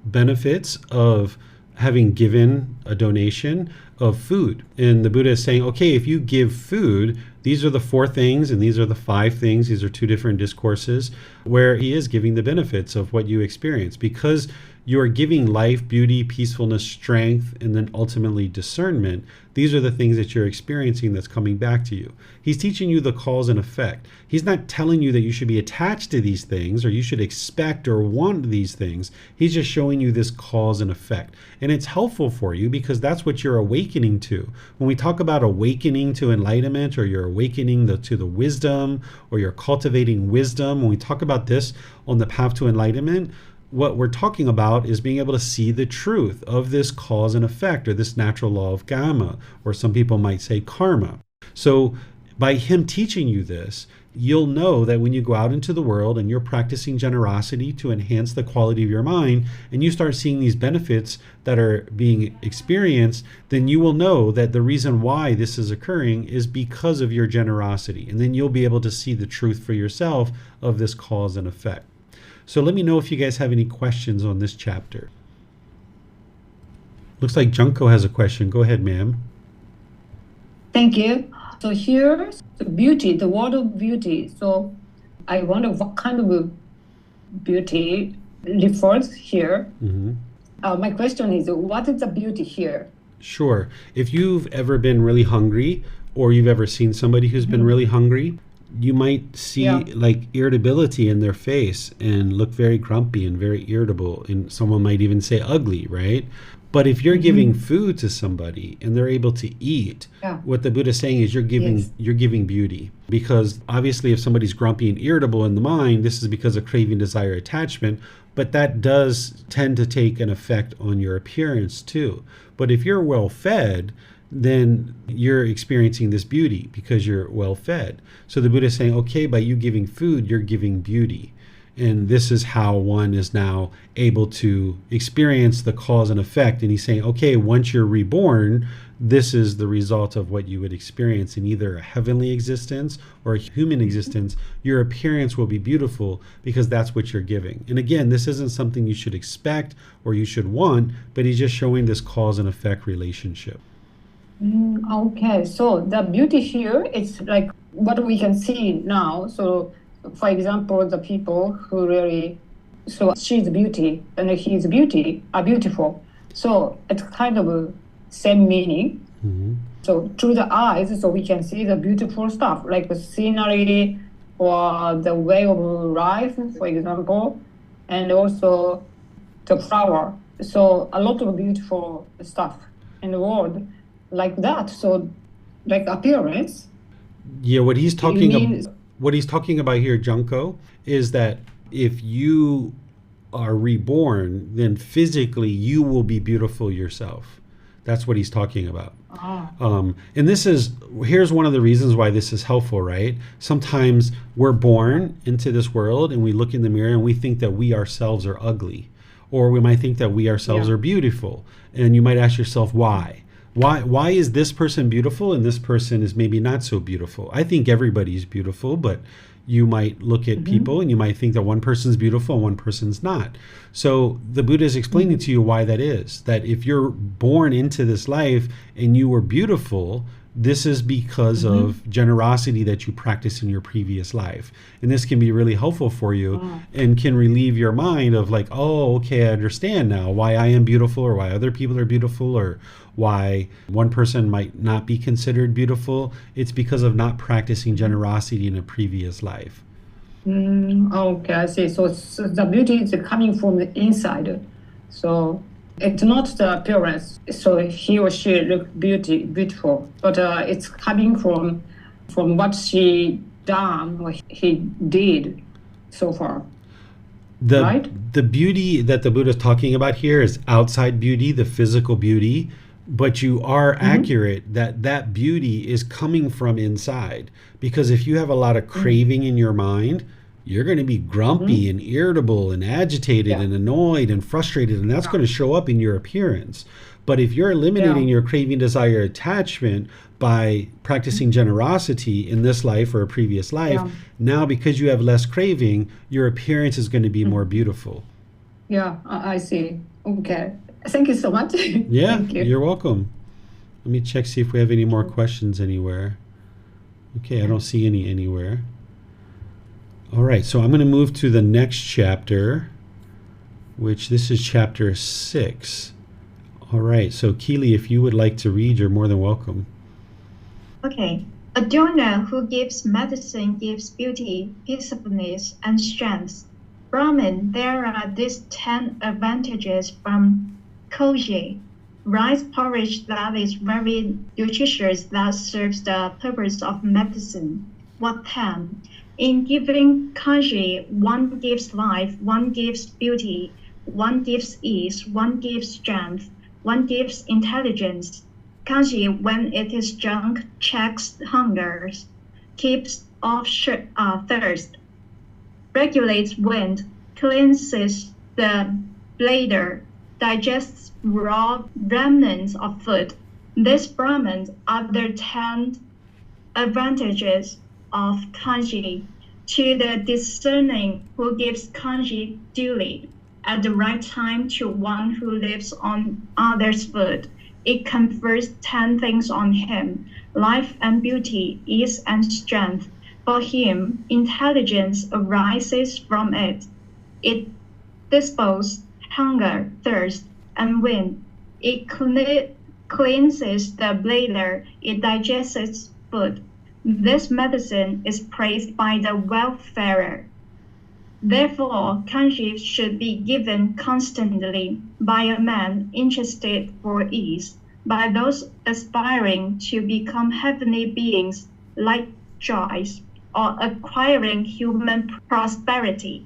Speaker 2: benefits of having given a donation of food. And the Buddha is saying, okay, if you give food, these are the four things and these are the five things. These are two different discourses where he is giving the benefits of what you experience. Because you are giving life, beauty, peacefulness, strength, and then ultimately discernment. These are the things that you're experiencing that's coming back to you. He's teaching you the cause and effect. He's not telling you that you should be attached to these things or you should expect or want these things. He's just showing you this cause and effect. And it's helpful for you because that's what you're awakening to. When we talk about awakening to enlightenment or you're awakening to the wisdom or you're cultivating wisdom, when we talk about this on the path to enlightenment, what we're talking about is being able to see the truth of this cause and effect or this natural law of karma, or some people might say karma. So by him teaching you this, you'll know that when you go out into the world and you're practicing generosity to enhance the quality of your mind and you start seeing these benefits that are being experienced, then you will know that the reason why this is occurring is because of your generosity. And then you'll be able to see the truth for yourself of this cause and effect. So let me know if you guys have any questions on this chapter. Looks like Junko has a question. Go ahead, ma'am.
Speaker 4: Thank you. So here's the beauty, the word of beauty. So I wonder what kind of beauty refers here. My question is, what is the beauty here?
Speaker 2: Sure. If you've ever been really hungry or you've ever seen somebody who's been really hungry, you might see like irritability in their face and look very grumpy and very irritable, and someone might even say ugly, right? But if you're giving food to somebody and they're able to eat, what the Buddha is saying is you're giving beauty. Because obviously if somebody's grumpy and irritable in the mind, this is because of craving, desire, attachment, but that does tend to take an effect on your appearance too. But if you're well fed, then you're experiencing this beauty because you're well fed. So the Buddha is saying, okay, by you giving food, you're giving beauty. And this is how one is now able to experience the cause and effect. And he's saying, okay, once you're reborn, this is the result of what you would experience in either a heavenly existence or a human existence. Your appearance will be beautiful because that's what you're giving. And again, this isn't something you should expect or you should want, but he's just showing this cause and effect relationship.
Speaker 4: Okay, so the beauty here is like what we can see now. So, for example, the people who really, so she's beauty and he's beauty are beautiful. So it's kind of a same meaning. So through the eyes, so we can see the beautiful stuff like the scenery or the way of life, for example, and also the flower. So a lot of beautiful stuff in the world. Like that, so like appearance.
Speaker 2: Yeah, what he's talking about here, Junko, is that if you are reborn, then physically you will be beautiful yourself. That's what he's talking about. And here's one of the reasons why this is helpful, right? Sometimes we're born into this world and we look in the mirror and we think that we ourselves are ugly, or we might think that we ourselves are beautiful, and you might ask yourself why. Why is this person beautiful and this person is maybe not so beautiful? I think everybody's beautiful, but you might look at people and you might think that one person's beautiful and one person's not. So the Buddha is explaining to you why that is. That if you're born into this life and you were beautiful, this is because of generosity that you practiced in your previous life. And this can be really helpful for you and can relieve your mind of like, oh, okay, I understand now why I am beautiful or why other people are beautiful or why one person might not be considered beautiful. It's because of not practicing generosity in a previous life.
Speaker 4: Okay, I see. So the beauty is coming from the inside. So it's not the appearance, so he or she look beautiful, but it's coming from what she done or he did. so far.
Speaker 2: The
Speaker 4: Right?
Speaker 2: the beauty that the Buddha is talking about here is outside beauty, the physical beauty, but you are accurate that that beauty is coming from inside. Because if you have a lot of craving in your mind, you're going to be grumpy and irritable and agitated
Speaker 4: Yeah.
Speaker 2: and annoyed and frustrated, and that's going to show up in your appearance. But if you're eliminating
Speaker 4: Yeah.
Speaker 2: your craving, desire, attachment by practicing generosity in this life or a previous life,
Speaker 4: Yeah.
Speaker 2: now because you have less craving, your appearance is going to be more beautiful.
Speaker 4: Yeah, I see. Okay. Thank you so much.
Speaker 2: Yeah,
Speaker 4: Thank you.
Speaker 2: you're welcome. Let me check, see if we have any more questions anywhere. Okay, I don't see any anywhere. All right, so I'm going to move to the next chapter, which this is chapter 6. All right, so Keely, if you would like to read, you're more than welcome.
Speaker 3: Okay. A donor who gives medicine gives beauty, peacefulness, and strength. Brahmin, there are these 10 advantages from koji. Rice porridge that is very nutritious that serves the purpose of medicine. What 10? In giving kanji, one gives life, one gives beauty, one gives ease, one gives strength, one gives intelligence. Kanji, when it is drunk, checks hunger, keeps off thirst, regulates wind, cleanses the bladder, digests raw remnants of food. These Brahmins are the 10 advantages of kanji. To the discerning who gives kanji duly at the right time to one who lives on others' food, it confers 10 things on him: life and beauty, ease and strength. For him, intelligence arises from it. It dispels hunger, thirst, and wind. It cleanses the bladder. It digests food. This medicine is praised by the wayfarer. Therefore, kanji should be given constantly by a man interested for ease, by those aspiring to become heavenly beings like joys, or acquiring human prosperity.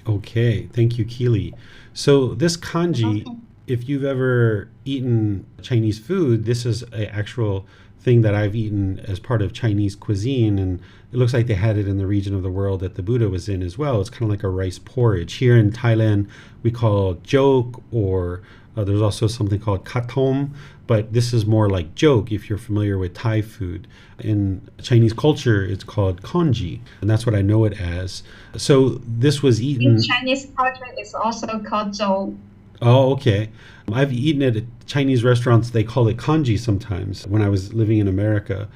Speaker 2: Okay, thank you, Keely. So this kanji,
Speaker 3: Okay.
Speaker 2: if you've ever eaten Chinese food, this is an actual thing that I've eaten as part of Chinese cuisine, and it looks like they had it in the region of the world that the Buddha was in as well. It's kind of like a rice porridge. Here in Thailand, we call it jok, or there's also something called katom, but this is more like jok if you're familiar with Thai food. In Chinese culture, it's called congee, and that's what I know it as. So this was eaten.
Speaker 3: In Chinese culture, it's also called zhou.
Speaker 2: Oh, okay. I've eaten it at Chinese restaurants. They call it congee sometimes when I was living in America.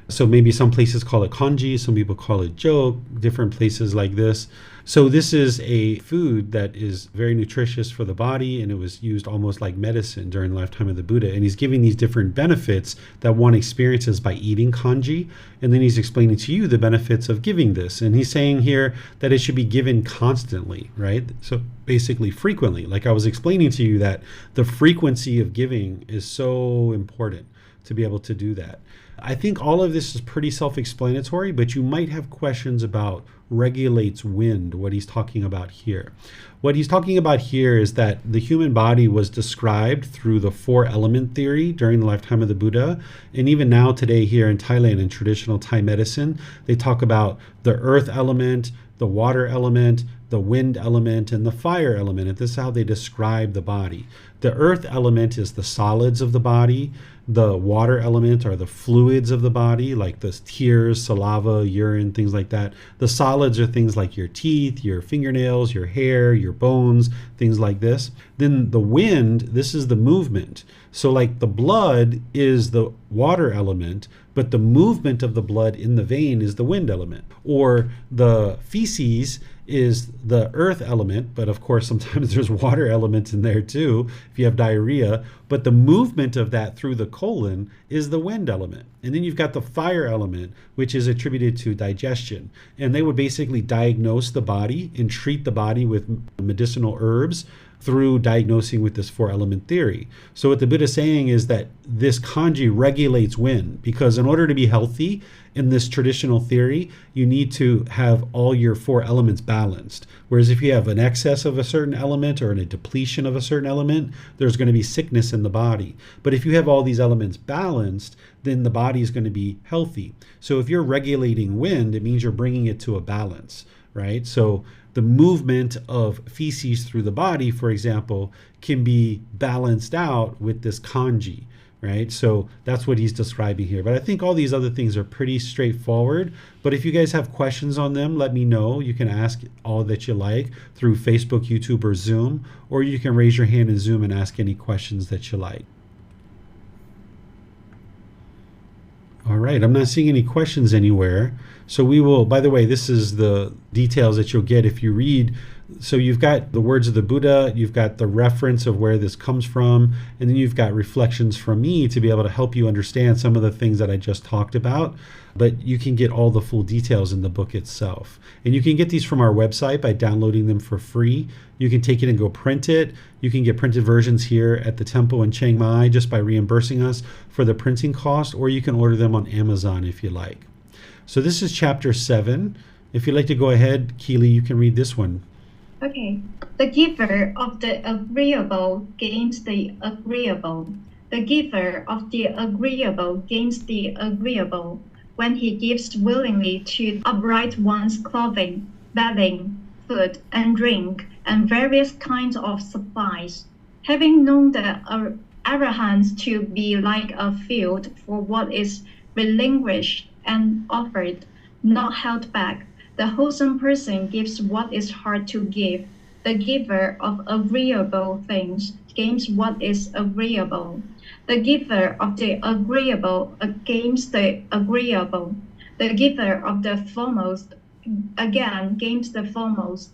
Speaker 2: So maybe some places call it congee, some people call it jok, different places like this. So this is a food that is very nutritious for the body, and it was used almost like medicine during the lifetime of the Buddha. And he's giving these different benefits that one experiences by eating congee. And then he's explaining to you the benefits of giving this. And he's saying here that it should be given constantly, right? So basically frequently. Like I was explaining to you that the frequency of giving is so important to be able to do that. I think all of this is pretty self-explanatory, but you might have questions about regulates wind, what he's talking about here. What he's talking about here is that the human body was described through the 4-element theory during the lifetime of the Buddha. And even now today here in Thailand, in traditional Thai medicine, they talk about the earth element, the water element, the wind element, and the fire element. And this is how they describe the body. The earth element is the solids of the body. The water element are the fluids of the body, like the tears, saliva, urine, things like that. The solids are things like your teeth, your fingernails, your hair, your bones, things like this. Then the wind, this is the movement. So like the blood is the water element, but the movement of the blood in the vein is the wind element. Or the feces is the earth element, but of course sometimes there's water elements in there too if you have diarrhea, but the movement of that through the colon is the wind element. And then you've got the fire element, which is attributed to digestion. And they would basically diagnose the body and treat the body with medicinal herbs through diagnosing with this four element theory. So what the Buddha is saying is that this kanji regulates wind, because in order to be healthy in this traditional theory, you need to have all your four elements balanced. Whereas if you have an excess of a certain element or a depletion of a certain element, there's going to be sickness in the body. But if you have all these elements balanced, then the body is going to be healthy. So if you're regulating wind, it means you're bringing it to a balance, right? So the movement of feces through the body, for example, can be balanced out with this kanji, right? So that's what he's describing here. But I think all these other things are pretty straightforward. But if you guys have questions on them, let me know. You can ask all that you like through Facebook, YouTube, or Zoom, or you can raise your hand in Zoom and ask any questions that you like. All right, I'm not seeing any questions anywhere. So we will, by the way, this is the details that you'll get if you read. So you've got the words of the Buddha, you've got the reference of where this comes from, and then you've got reflections from me to be able to help you understand some of the things that I just talked about. But you can get all the full details in the book itself. And you can get these from our website by downloading them for free. You can take it and go print it. You can get printed versions here at the temple in Chiang Mai just by reimbursing us for the printing cost, or you can order them on Amazon if you like. So this is chapter 7. If you'd like to go ahead, Keely, you can read this one.
Speaker 3: Okay. The giver of the agreeable gains the agreeable. The giver of the agreeable gains the agreeable when he gives willingly to upright ones clothing, bedding, food, and drink, and various kinds of supplies. Having known the arahants to be like a field for what is relinquished and offered, not held back, the wholesome person gives what is hard to give. The giver of agreeable things gains what is agreeable. The giver of the agreeable gains the agreeable. The giver of the foremost again gains the foremost.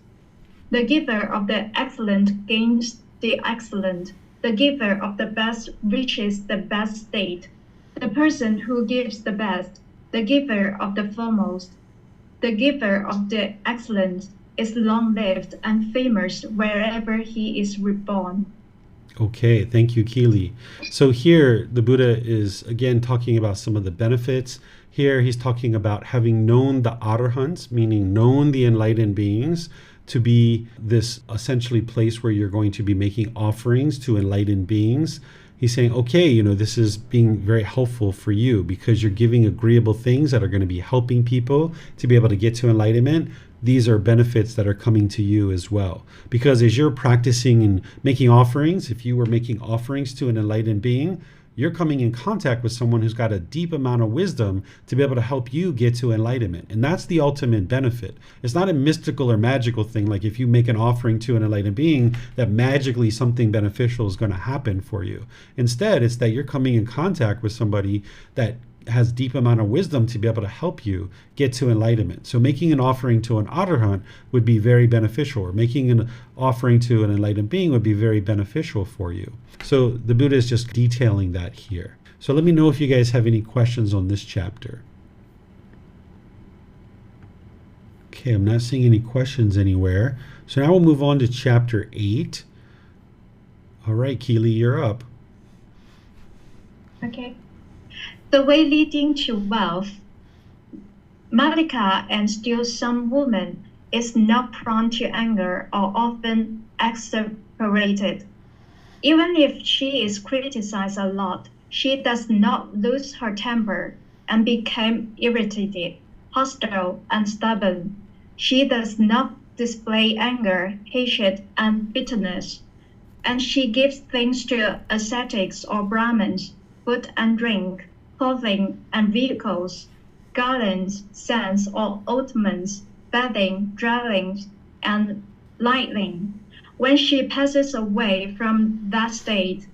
Speaker 3: The giver of the excellent gains the excellent. The giver of the best reaches the best state. The person who gives the best, the giver of the foremost, the giver of the excellent, is long-lived and famous wherever he is reborn.
Speaker 2: Okay, thank you, Keely. So here, the Buddha is again talking about some of the benefits. Here, he's talking about having known the arahants, meaning known the enlightened beings, to be this essentially place where you're going to be making offerings to enlightened beings. He's saying, okay, this is being very helpful for you because you're giving agreeable things that are going to be helping people to be able to get to enlightenment. These are benefits that are coming to you as well. Because as you're practicing and making offerings, if you were making offerings to an enlightened being, you're coming in contact with someone who's got a deep amount of wisdom to be able to help you get to enlightenment. And that's the ultimate benefit. It's not a mystical or magical thing, like if you make an offering to an enlightened being, that magically something beneficial is going to happen for you. Instead, it's that you're coming in contact with somebody that has deep amount of wisdom to be able to help you get to enlightenment. So making an offering to an arahant would be very beneficial, or making an offering to an enlightened being would be very beneficial for you. So the Buddha is just detailing that here. So let me know if you guys have any questions on this chapter. Okay, I'm not seeing any questions anywhere. So now we'll move on to chapter 8. All right, Keely, you're up.
Speaker 3: Okay. The way leading to wealth. Malika, and still some woman, is not prone to anger or often exasperated. Even if she is criticized a lot, she does not lose her temper and become irritated, hostile, and stubborn. She does not display anger, hatred, and bitterness. And she gives things to ascetics or Brahmins, food and drink, clothing and vehicles, garlands, scents or ointments, bathing, dwelling, and lighting. When she passes away from that state,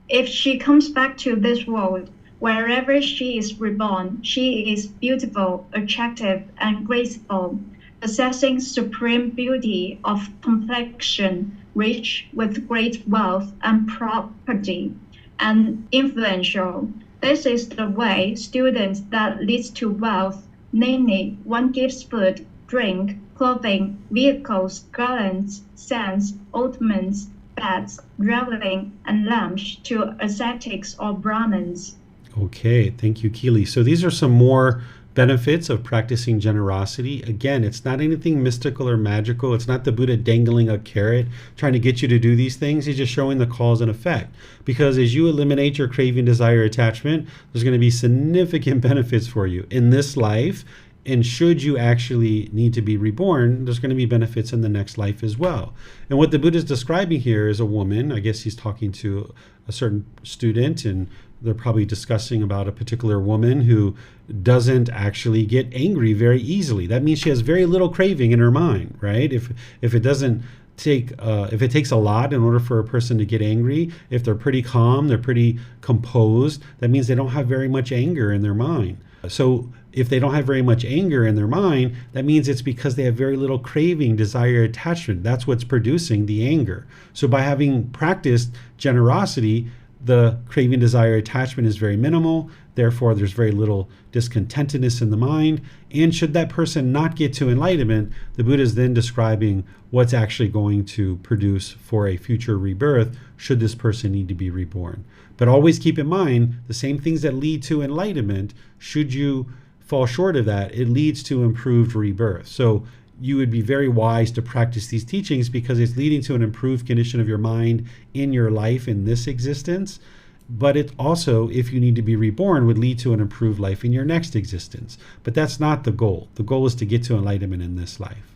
Speaker 3: if she comes back to this world, wherever she is reborn, she is beautiful, attractive, and graceful, possessing supreme beauty of complexion, rich with great wealth and property, and influential. This is the way students that leads to wealth, namely, one gives food, drink, clothing, vehicles, garlands, scents, ornaments, beds, dwelling, and lamps to ascetics or Brahmins.
Speaker 2: Okay, thank you, Keely. So these are some more benefits of practicing generosity. Again, it's not anything mystical or magical. It's not the Buddha dangling a carrot trying to get you to do these things. He's just showing the cause and effect. Because as you eliminate your craving, desire, attachment, there's going to be significant benefits for you in this life. And should you actually need to be reborn, there's going to be benefits in the next life as well. And what the Buddha is describing here is a woman. I guess he's talking to a certain student, and they're probably discussing about a particular woman who doesn't actually get angry very easily. That means she has very little craving in her mind, right? If it doesn't take if it takes a lot in order for a person to get angry, if they're pretty calm, they're pretty composed, that means they don't have very much anger in their mind. So if they don't have very much anger in their mind, that means it's because they have very little craving, desire, attachment. That's what's producing the anger. So by having practiced generosity, the craving, desire, attachment is very minimal. Therefore, there's very little discontentedness in the mind. And should that person not get to enlightenment, the Buddha is then describing what's actually going to produce for a future rebirth should this person need to be reborn. But always keep in mind, the same things that lead to enlightenment, should you fall short of that, it leads to improved rebirth. So you would be very wise to practice these teachings because it's leading to an improved condition of your mind in your life in this existence. But it also, if you need to be reborn, would lead to an improved life in your next existence. But that's not the goal. The goal is to get to enlightenment in this life.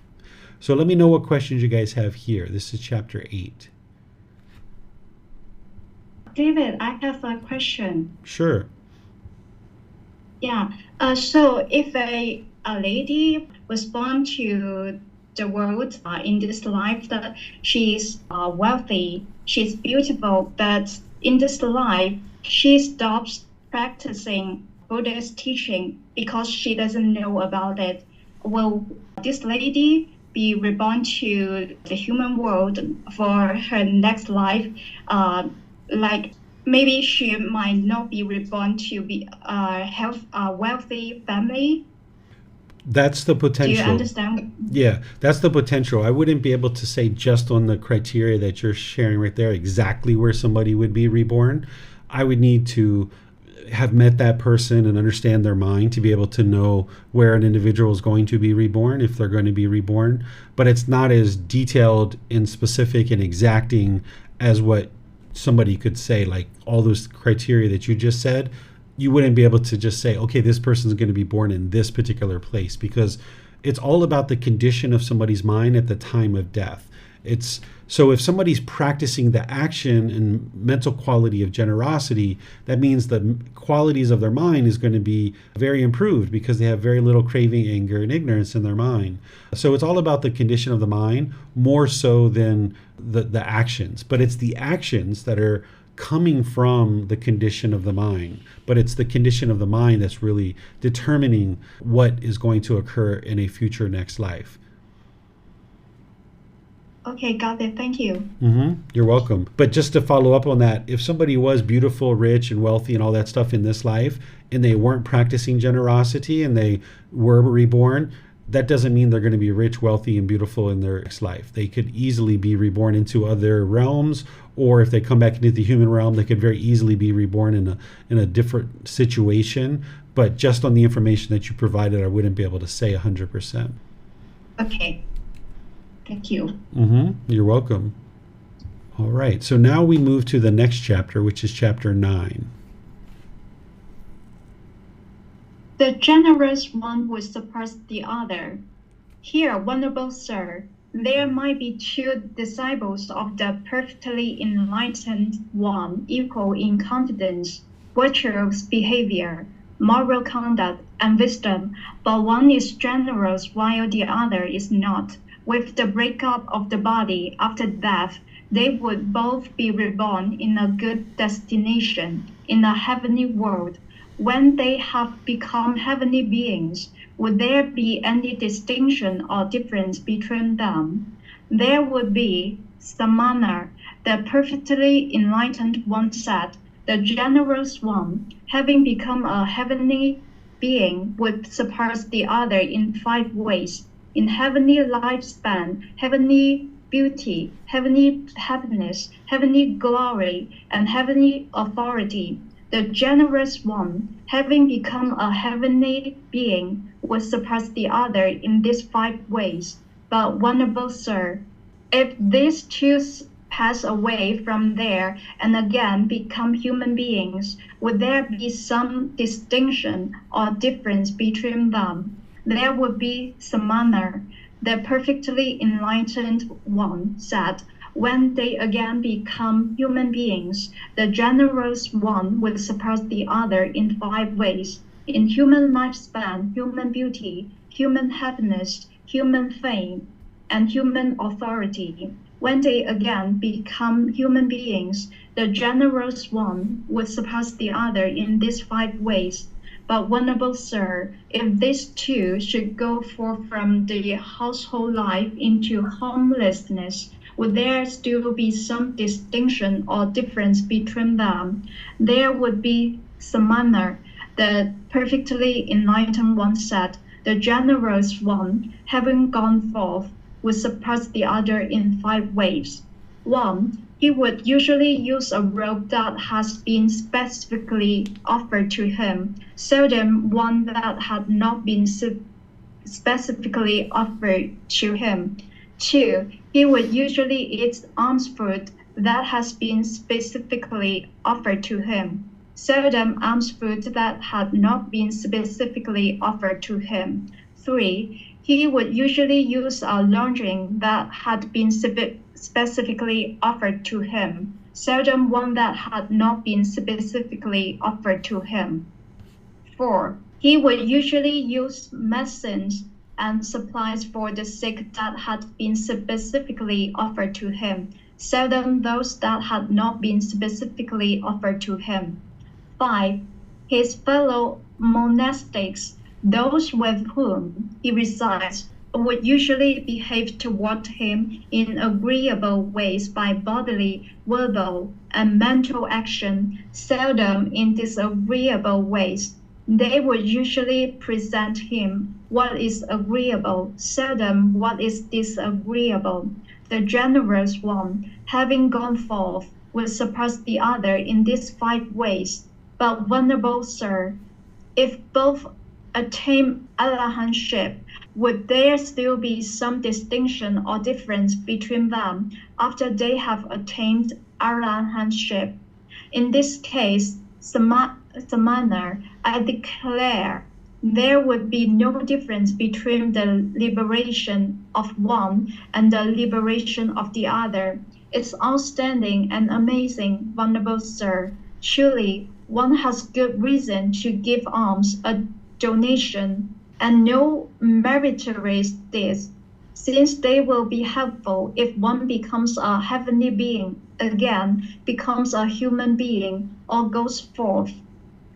Speaker 2: So let me know what questions you guys have here. This is chapter 8.
Speaker 3: David, I have a question.
Speaker 2: Sure.
Speaker 3: Yeah. So if a lady was born to the world in this life that she's wealthy, she's beautiful, but in this life she stops practicing Buddhist teaching because she doesn't know about it, will this lady be reborn to the human world for her next life? Like maybe she might not be reborn to be a wealthy family.
Speaker 2: That's the potential.
Speaker 3: Do you understand?
Speaker 2: Yeah, that's the potential. I wouldn't be able to say just on the criteria that you're sharing right there exactly where somebody would be reborn. I would need to have met that person and understand their mind to be able to know where an individual is going to be reborn, if they're going to be reborn. But it's not as detailed and specific and exacting as what somebody could say, like all those criteria that you just said. You wouldn't be able to just say, okay, this person's going to be born in this particular place, because it's all about the condition of somebody's mind at the time of death. So if somebody's practicing the action and mental quality of generosity, that means the qualities of their mind is going to be very improved because they have very little craving, anger, and ignorance in their mind. So it's all about the condition of the mind more so than the actions. But it's the actions that are coming from the condition of the mind. But it's the condition of the mind that's really determining what is going to occur in a future next life.
Speaker 3: Okay, got it. Thank you.
Speaker 2: You're welcome. But just to follow up on that, if somebody was beautiful, rich, and wealthy and all that stuff in this life, and they weren't practicing generosity and they were reborn, that doesn't mean they're going to be rich, wealthy, and beautiful in their next life. They could easily be reborn into other realms, or if they come back into the human realm, they could very easily be reborn in a different situation. But just on the information that you provided, I wouldn't be able to say 100%.
Speaker 3: Okay. Thank you.
Speaker 2: You're welcome. All right. So now we move to the next chapter, which is chapter 9.
Speaker 3: The generous one will surpass the other. Here, Venerable Sir, there might be two disciples of the perfectly enlightened one, equal in confidence, virtuous behavior, moral conduct, and wisdom, but one is generous while the other is not. With the breakup of the body after death, they would both be reborn in a good destination, in a heavenly world. When they have become heavenly beings, would there be any distinction or difference between them? There would be, Samana, the perfectly enlightened one said, the generous one, having become a heavenly being, would surpass the other in 5 ways. in heavenly lifespan, heavenly beauty, heavenly happiness, heavenly glory, and heavenly authority. The generous one, having become a heavenly being, will surpass the other in these 5 ways. But, Venerable Sir, if these two pass away from there and again become human beings, would there be some distinction or difference between them? There would be, Samana, the perfectly enlightened one said. When they again become human beings, the generous one will surpass the other in 5 ways: in human lifespan, human beauty, human happiness, human fame, and human authority. When they again become human beings, the generous one will surpass the other in these 5 ways. But, Venerable Sir, if these two should go forth from the household life into homelessness, would there still be some distinction or difference between them? There would be, Samana, the perfectly enlightened one said. The generous one, having gone forth, would surpass the other in 5 ways. 1. He would usually use a robe that has been specifically offered to him, seldom one that had not been specifically offered to him. 2. He would usually eat alms food that has been specifically offered to him, seldom alms food that had not been specifically offered to him. 3. He would usually use a lodging that had been specifically offered to him, seldom one that had not been specifically offered to him. 4. He would usually use medicines and supplies for the sick that had been specifically offered to him, seldom those that had not been specifically offered to him. 5. His fellow monastics, those with whom he resides, would usually behave toward him in agreeable ways by bodily, verbal, and mental action, seldom in disagreeable ways. They would usually present him what is agreeable, seldom what is disagreeable. The generous one, having gone forth, will surpass the other in these 5 ways. But, Venerable Sir, if both attain arahantship, would there still be some distinction or difference between them after they have attained arahantship? In this case, Samana, I declare there would be no difference between the liberation of one and the liberation of the other. It's outstanding and amazing, Venerable Sir. Surely one has good reason to give alms, a donation, and no meritorious deeds, since they will be helpful if one becomes a heavenly being, again becomes a human being, or goes forth.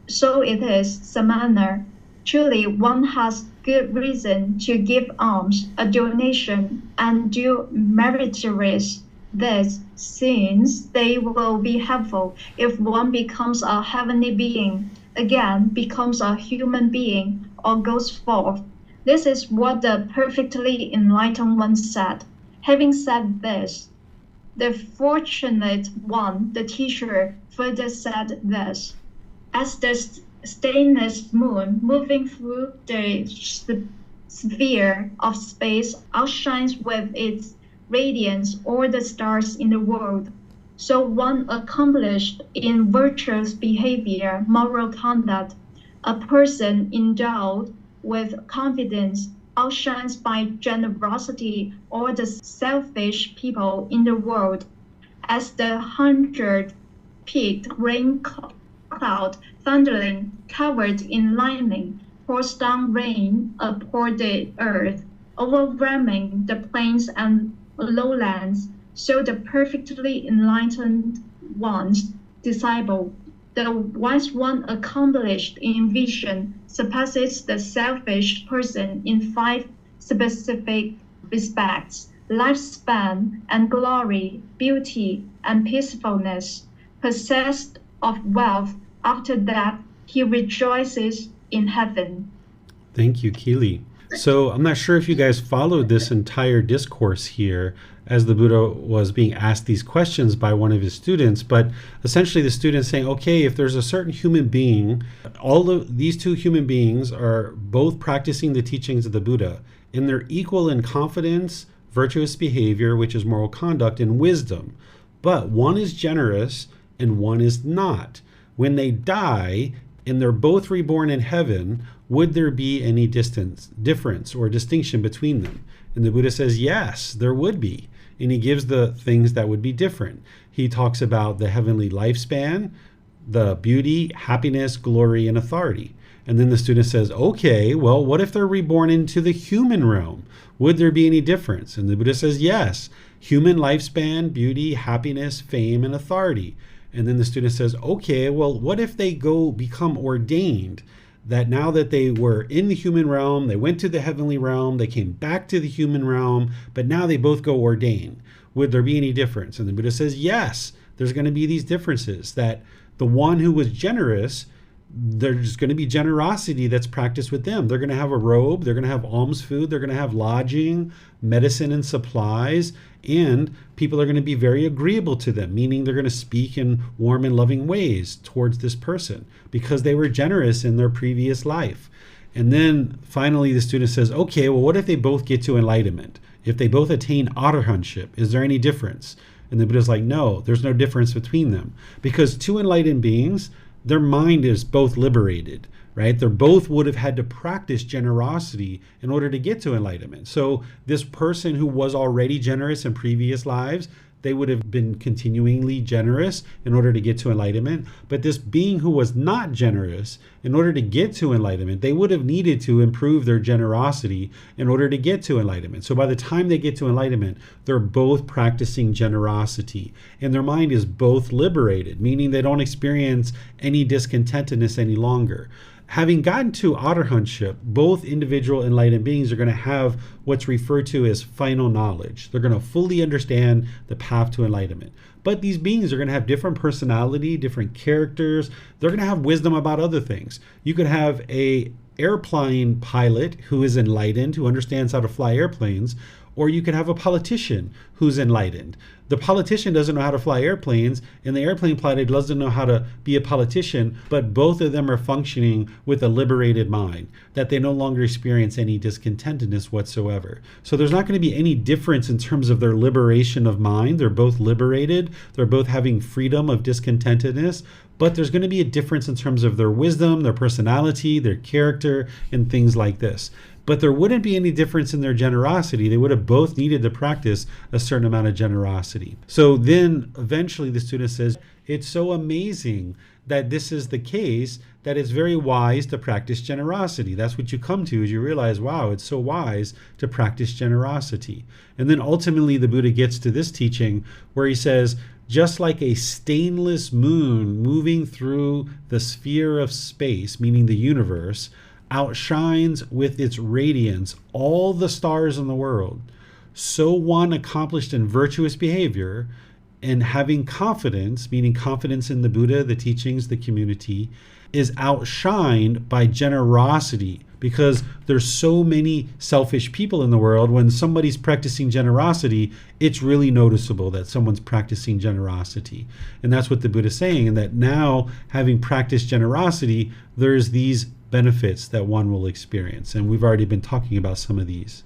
Speaker 3: So it is, Samana. Truly one has good reason to give alms, a donation, and do meritorious deeds, since they will be helpful if one becomes a heavenly being, again becomes a human being, or goes forth. This is what the perfectly enlightened one said. Having said this, the fortunate one, the teacher, further said this: as the stainless moon moving through the sphere of space outshines with its radiance all the stars in the world, so one accomplished in virtuous behavior, moral conduct, a person endowed with confidence, outshines by generosity all the selfish people in the world. As the 100-peaked rain cloud, thundering, covered in lightning, pours down rain upon the earth, overwhelming the plains and lowlands, so the perfectly enlightened one's disciple, the wise one accomplished in vision, surpasses the selfish person in 5 specific respects: lifespan and glory, beauty and peacefulness. Possessed of wealth, after that he rejoices in heaven.
Speaker 2: Thank you, Keely. So I'm not sure if you guys followed this entire discourse here as the Buddha was being asked these questions by one of his students, but essentially the student saying, okay, if there's a certain human being, all of these two human beings are both practicing the teachings of the Buddha, and they're equal in confidence, virtuous behavior, which is moral conduct, and wisdom. But one is generous and one is not. When they die and they're both reborn in heaven, would there be any difference or distinction between them? And the Buddha says, yes, there would be. And he gives the things that would be different. He talks about the heavenly lifespan, the beauty, happiness, glory, and authority. And then the student says, okay, well, what if they're reborn into the human realm? Would there be any difference? And the Buddha says, yes, human lifespan, beauty, happiness, fame, and authority. And then the student says, okay, well, what if they go become ordained? That now that they were in the human realm, they went to the heavenly realm, they came back to the human realm, but now they both go ordained. Would there be any difference? And the Buddha says, yes, there's going to be these differences, that the one who was generous, there's going to be generosity that's practiced with them. They're going to have a robe, they're going to have alms food, they're going to have lodging, medicine and supplies, and people are going to be very agreeable to them, meaning they're going to speak in warm and loving ways towards this person because they were generous in their previous life. And then finally the student says, okay, well, what if they both get to enlightenment? If they both attain arahantship, is there any difference? And the Buddha's like, no, there's no difference between them, because two enlightened beings, their mind is both liberated, right? They both would have had to practice generosity in order to get to enlightenment. So this person who was already generous in previous lives, they would have been continually generous in order to get to enlightenment. But this being who was not generous, in order to get to enlightenment, they would have needed to improve their generosity in order to get to enlightenment. So by the time they get to enlightenment, they're both practicing generosity, and their mind is both liberated, meaning they don't experience any discontentedness any longer. Having gotten to arahantship, both individual enlightened beings are going to have what's referred to as final knowledge. They're going to fully understand the path to enlightenment. But these beings are going to have different personality, different characters. They're going to have wisdom about other things. You could have a airplane pilot who is enlightened, who understands how to fly airplanes, or you could have a politician who's enlightened. The politician doesn't know how to fly airplanes, and the airplane pilot doesn't know how to be a politician, but both of them are functioning with a liberated mind, that they no longer experience any discontentedness whatsoever. So there's not going to be any difference in terms of their liberation of mind. They're both liberated. They're both having freedom of discontentedness, but there's going to be a difference in terms of their wisdom, their personality, their character, and things like this. But there wouldn't be any difference in their generosity. They would have both needed to practice a certain amount of generosity. So then eventually the student says, it's so amazing that this is the case, that it's very wise to practice generosity. That's what you come to, is you realize, wow, it's so wise to practice generosity. And then ultimately the Buddha gets to this teaching where he says, just like a stainless moon moving through the sphere of space, meaning the universe, outshines with its radiance all the stars in the world, so one accomplished in virtuous behavior and having confidence, meaning confidence in the Buddha, the teachings, the community, is outshined by generosity, because there's so many selfish people in the world. When somebody's practicing generosity, it's really noticeable that someone's practicing generosity. And that's what the Buddha is saying, and that now, having practiced generosity, there's these benefits that one will experience. And we've already been talking about some of these.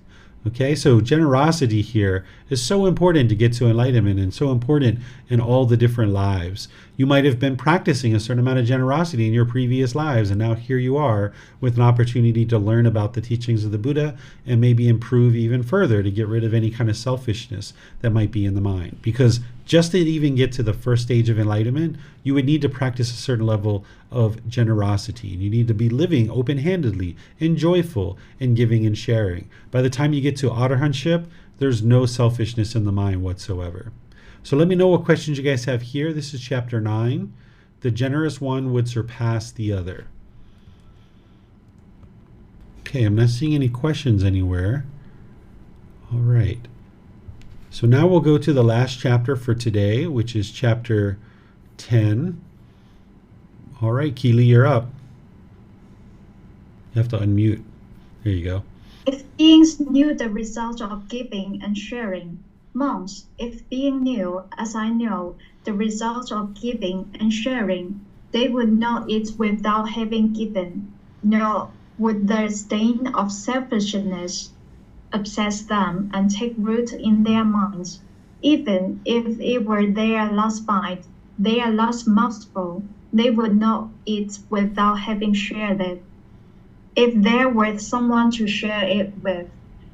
Speaker 2: Okay, so generosity here is so important to get to enlightenment, and so important in all the different lives. You might have been practicing a certain amount of generosity in your previous lives, and now here you are with an opportunity to learn about the teachings of the Buddha and maybe improve even further to get rid of any kind of selfishness that might be in the mind. Because just to even get to the first stage of enlightenment, you would need to practice a certain level of generosity. And you need to be living open-handedly and joyful and giving and sharing. By the time you get to arahantship, there's no selfishness in the mind whatsoever. So let me know what questions you guys have here. This is chapter 9. The generous one would surpass the other. Okay, I'm not seeing any questions anywhere. All right. So now we'll go to the last chapter for today, which is chapter 10. All right, Keely, you're up. You have to unmute. There you go.
Speaker 3: Beings knew the result of giving and sharing. Monks, if being knew, as I know, the result of giving and sharing, they would not eat without having given, nor would the stain of selfishness obsess them and take root in their minds. Even if it were their last bite, their last mouthful, they would not eat without having shared it, if there were someone to share it with.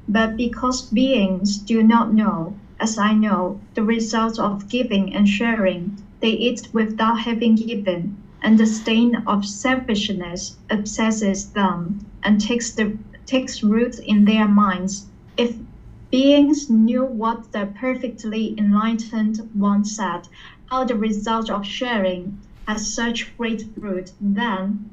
Speaker 3: But because beings do not know, as I know, the result of giving and sharing, they eat without having given, and the stain of selfishness obsesses them and takes root in their minds. If beings knew what the perfectly enlightened one said, how the result of sharing has such great fruit, then,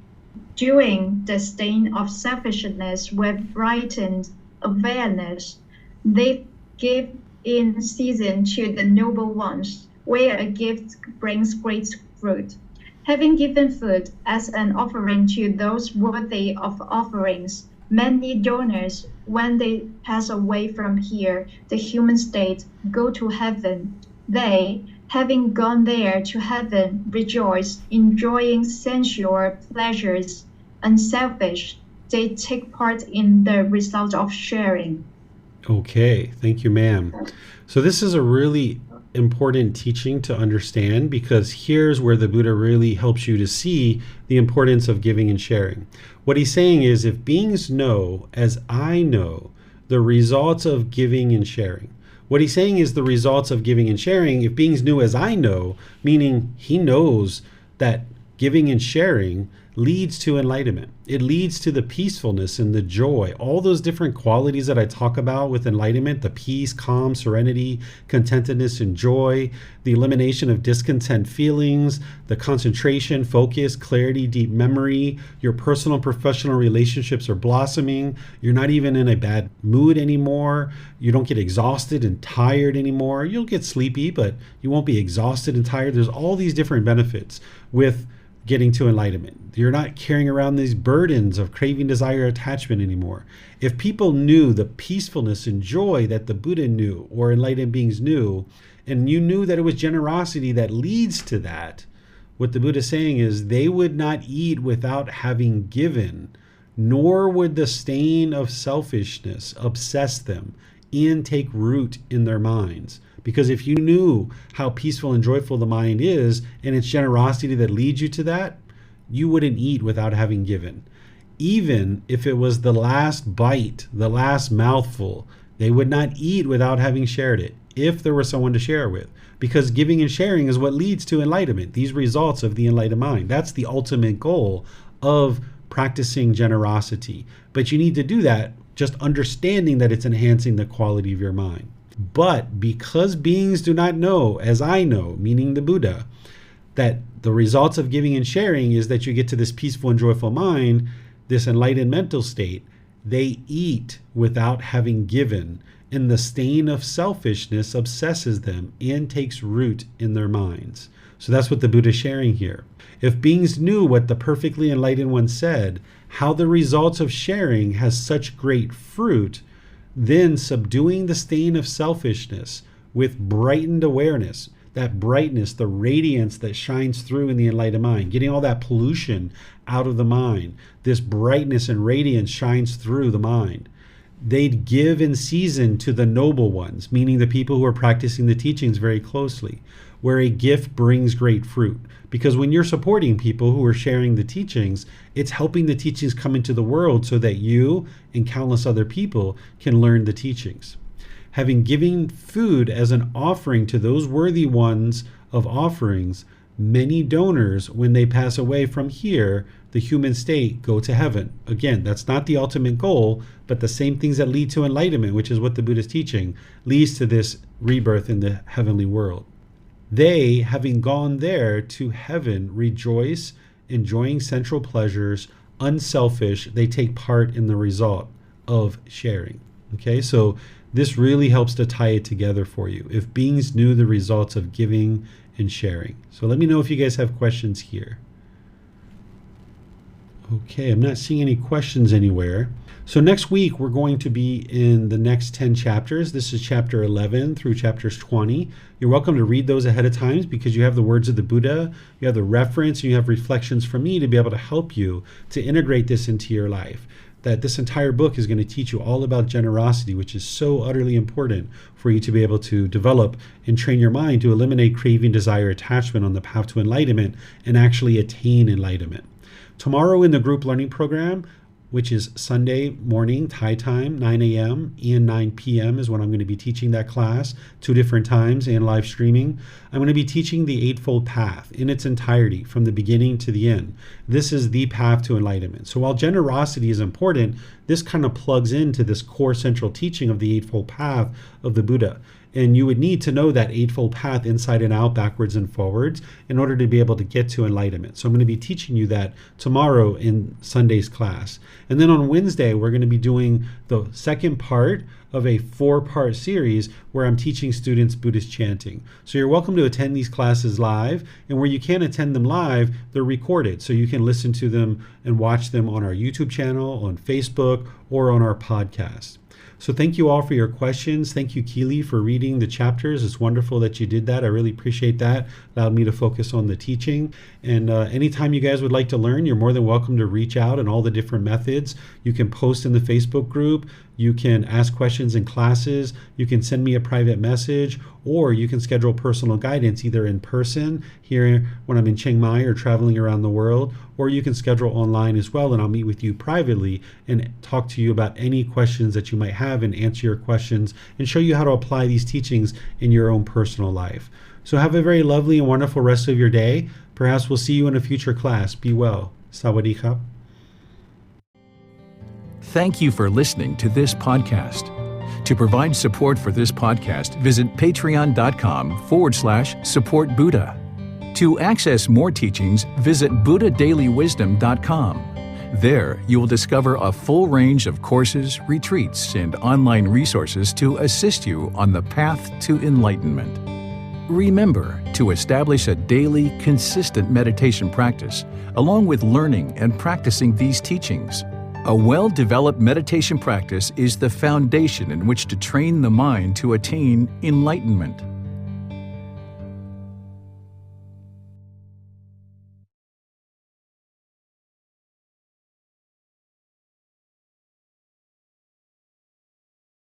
Speaker 3: doing the stain of selfishness with brightened awareness, they give in season to the noble ones, where a gift brings great fruit. Having given food as an offering to those worthy of offerings, many donors, when they pass away from here, the human state, go to heaven. They, having gone there to heaven, rejoice, enjoying sensual pleasures, unselfish. They take part in the result of sharing.
Speaker 2: Okay, thank you, ma'am. So this is a really important teaching to understand, because here's where the Buddha really helps you to see the importance of giving and sharing. What he's saying is, if beings know, as I know, the results of giving and sharing. What he's saying is the results of giving and sharing, if beings knew as I know, meaning he knows that giving and sharing leads to enlightenment. It leads to the peacefulness and the joy, all those different qualities that I talk about with enlightenment, the peace, calm, serenity, contentedness, and joy, the elimination of discontent feelings, the concentration, focus, clarity, deep memory, your personal and professional relationships are blossoming, you're not even in a bad mood anymore, you don't get exhausted and tired anymore, you'll get sleepy, but you won't be exhausted and tired. There's all these different benefits with getting to enlightenment. You're not carrying around these burdens of craving, desire, attachment anymore. If people knew the peacefulness and joy that the Buddha knew, or enlightened beings knew, and you knew that it was generosity that leads to that, what the Buddha is saying is they would not eat without having given, nor would the stain of selfishness obsess them and take root in their minds. Because if you knew how peaceful and joyful the mind is, and it's generosity that leads you to that, you wouldn't eat without having given. Even if it was the last bite, the last mouthful, they would not eat without having shared it, if there was someone to share it with. Because giving and sharing is what leads to enlightenment, these results of the enlightened mind. That's the ultimate goal of practicing generosity. But you need to do that just understanding that it's enhancing the quality of your mind. But because beings do not know, as I know, meaning the Buddha, that the results of giving and sharing is that you get to this peaceful and joyful mind, this enlightened mental state, they eat without having given, and the stain of selfishness obsesses them and takes root in their minds. So that's what the Buddha is sharing here. If beings knew what the perfectly enlightened one said, how the results of sharing has such great fruit, then subduing the stain of selfishness with brightened awareness, that brightness, the radiance that shines through in the enlightened mind, getting all that pollution out of the mind, this brightness and radiance shines through the mind. They'd give in season to the noble ones, meaning the people who are practicing the teachings very closely, where a gift brings great fruit. Because when you're supporting people who are sharing the teachings, it's helping the teachings come into the world so that you and countless other people can learn the teachings. Having given food as an offering to those worthy ones of offerings, many donors, when they pass away from here, the human state, go to heaven. Again, that's not the ultimate goal, but the same things that lead to enlightenment, which is what the Buddha is teaching, leads to this rebirth in the heavenly world. They, having gone there to heaven, rejoice, enjoying sensual pleasures, unselfish, they take part in the result of sharing. Okay, so this really helps to tie it together for you. If beings knew the results of giving and sharing. So let me know if you guys have questions here. Okay, I'm not seeing any questions anywhere. So next week, we're going to be in the next 10 chapters. This is chapter 11 through chapters 20. You're welcome to read those ahead of time because you have the words of the Buddha, you have the reference, and you have reflections from me to be able to help you to integrate this into your life. That this entire book is going to teach you all about generosity, which is so utterly important for you to be able to develop and train your mind to eliminate craving, desire, attachment on the path to enlightenment and actually attain enlightenment. Tomorrow in the group learning program, which is Sunday morning, Thai time, 9 a.m. and 9 p.m. is when I'm going to be teaching that class, 2 different times and live streaming. I'm going to be teaching the Eightfold Path in its entirety, from the beginning to the end. This is the path to enlightenment. So while generosity is important, this kind of plugs into this core central teaching of the Eightfold Path of the Buddha. And you would need to know that Eightfold Path inside and out, backwards and forwards, in order to be able to get to enlightenment. So I'm going to be teaching you that tomorrow in Sunday's class. And then on Wednesday, we're going to be doing the second part of a 4-part series where I'm teaching students Buddhist chanting. So you're welcome to attend these classes live, and where you can't attend them live, they're recorded. So you can listen to them and watch them on our YouTube channel, on Facebook, or on our podcast. So thank you all for your questions. Thank you, Keely, for reading the chapters. It's wonderful that you did that. I really appreciate that. Allowed me to focus on the teaching. And anytime you guys would like to learn, you're more than welcome to reach out in all the different methods. You can post in the Facebook group. You can ask questions in classes. You can send me a private message, or you can schedule personal guidance either in person here when I'm in Chiang Mai or traveling around the world, or you can schedule online as well, and I'll meet with you privately and talk to you about any questions that you might have and answer your questions and show you how to apply these teachings in your own personal life. So have a very lovely and wonderful rest of your day. Perhaps we'll see you in a future class. Be well. Sawadee krap.
Speaker 1: Thank you for listening to this podcast. To provide support for this podcast, visit patreon.com/support Buddha. To access more teachings, visit buddhadailywisdom.com. There, you will discover a full range of courses, retreats, and online resources to assist you on the path to enlightenment. Remember to establish a daily, consistent meditation practice, along with learning and practicing these teachings. A well-developed meditation practice is the foundation in which to train the mind to attain enlightenment.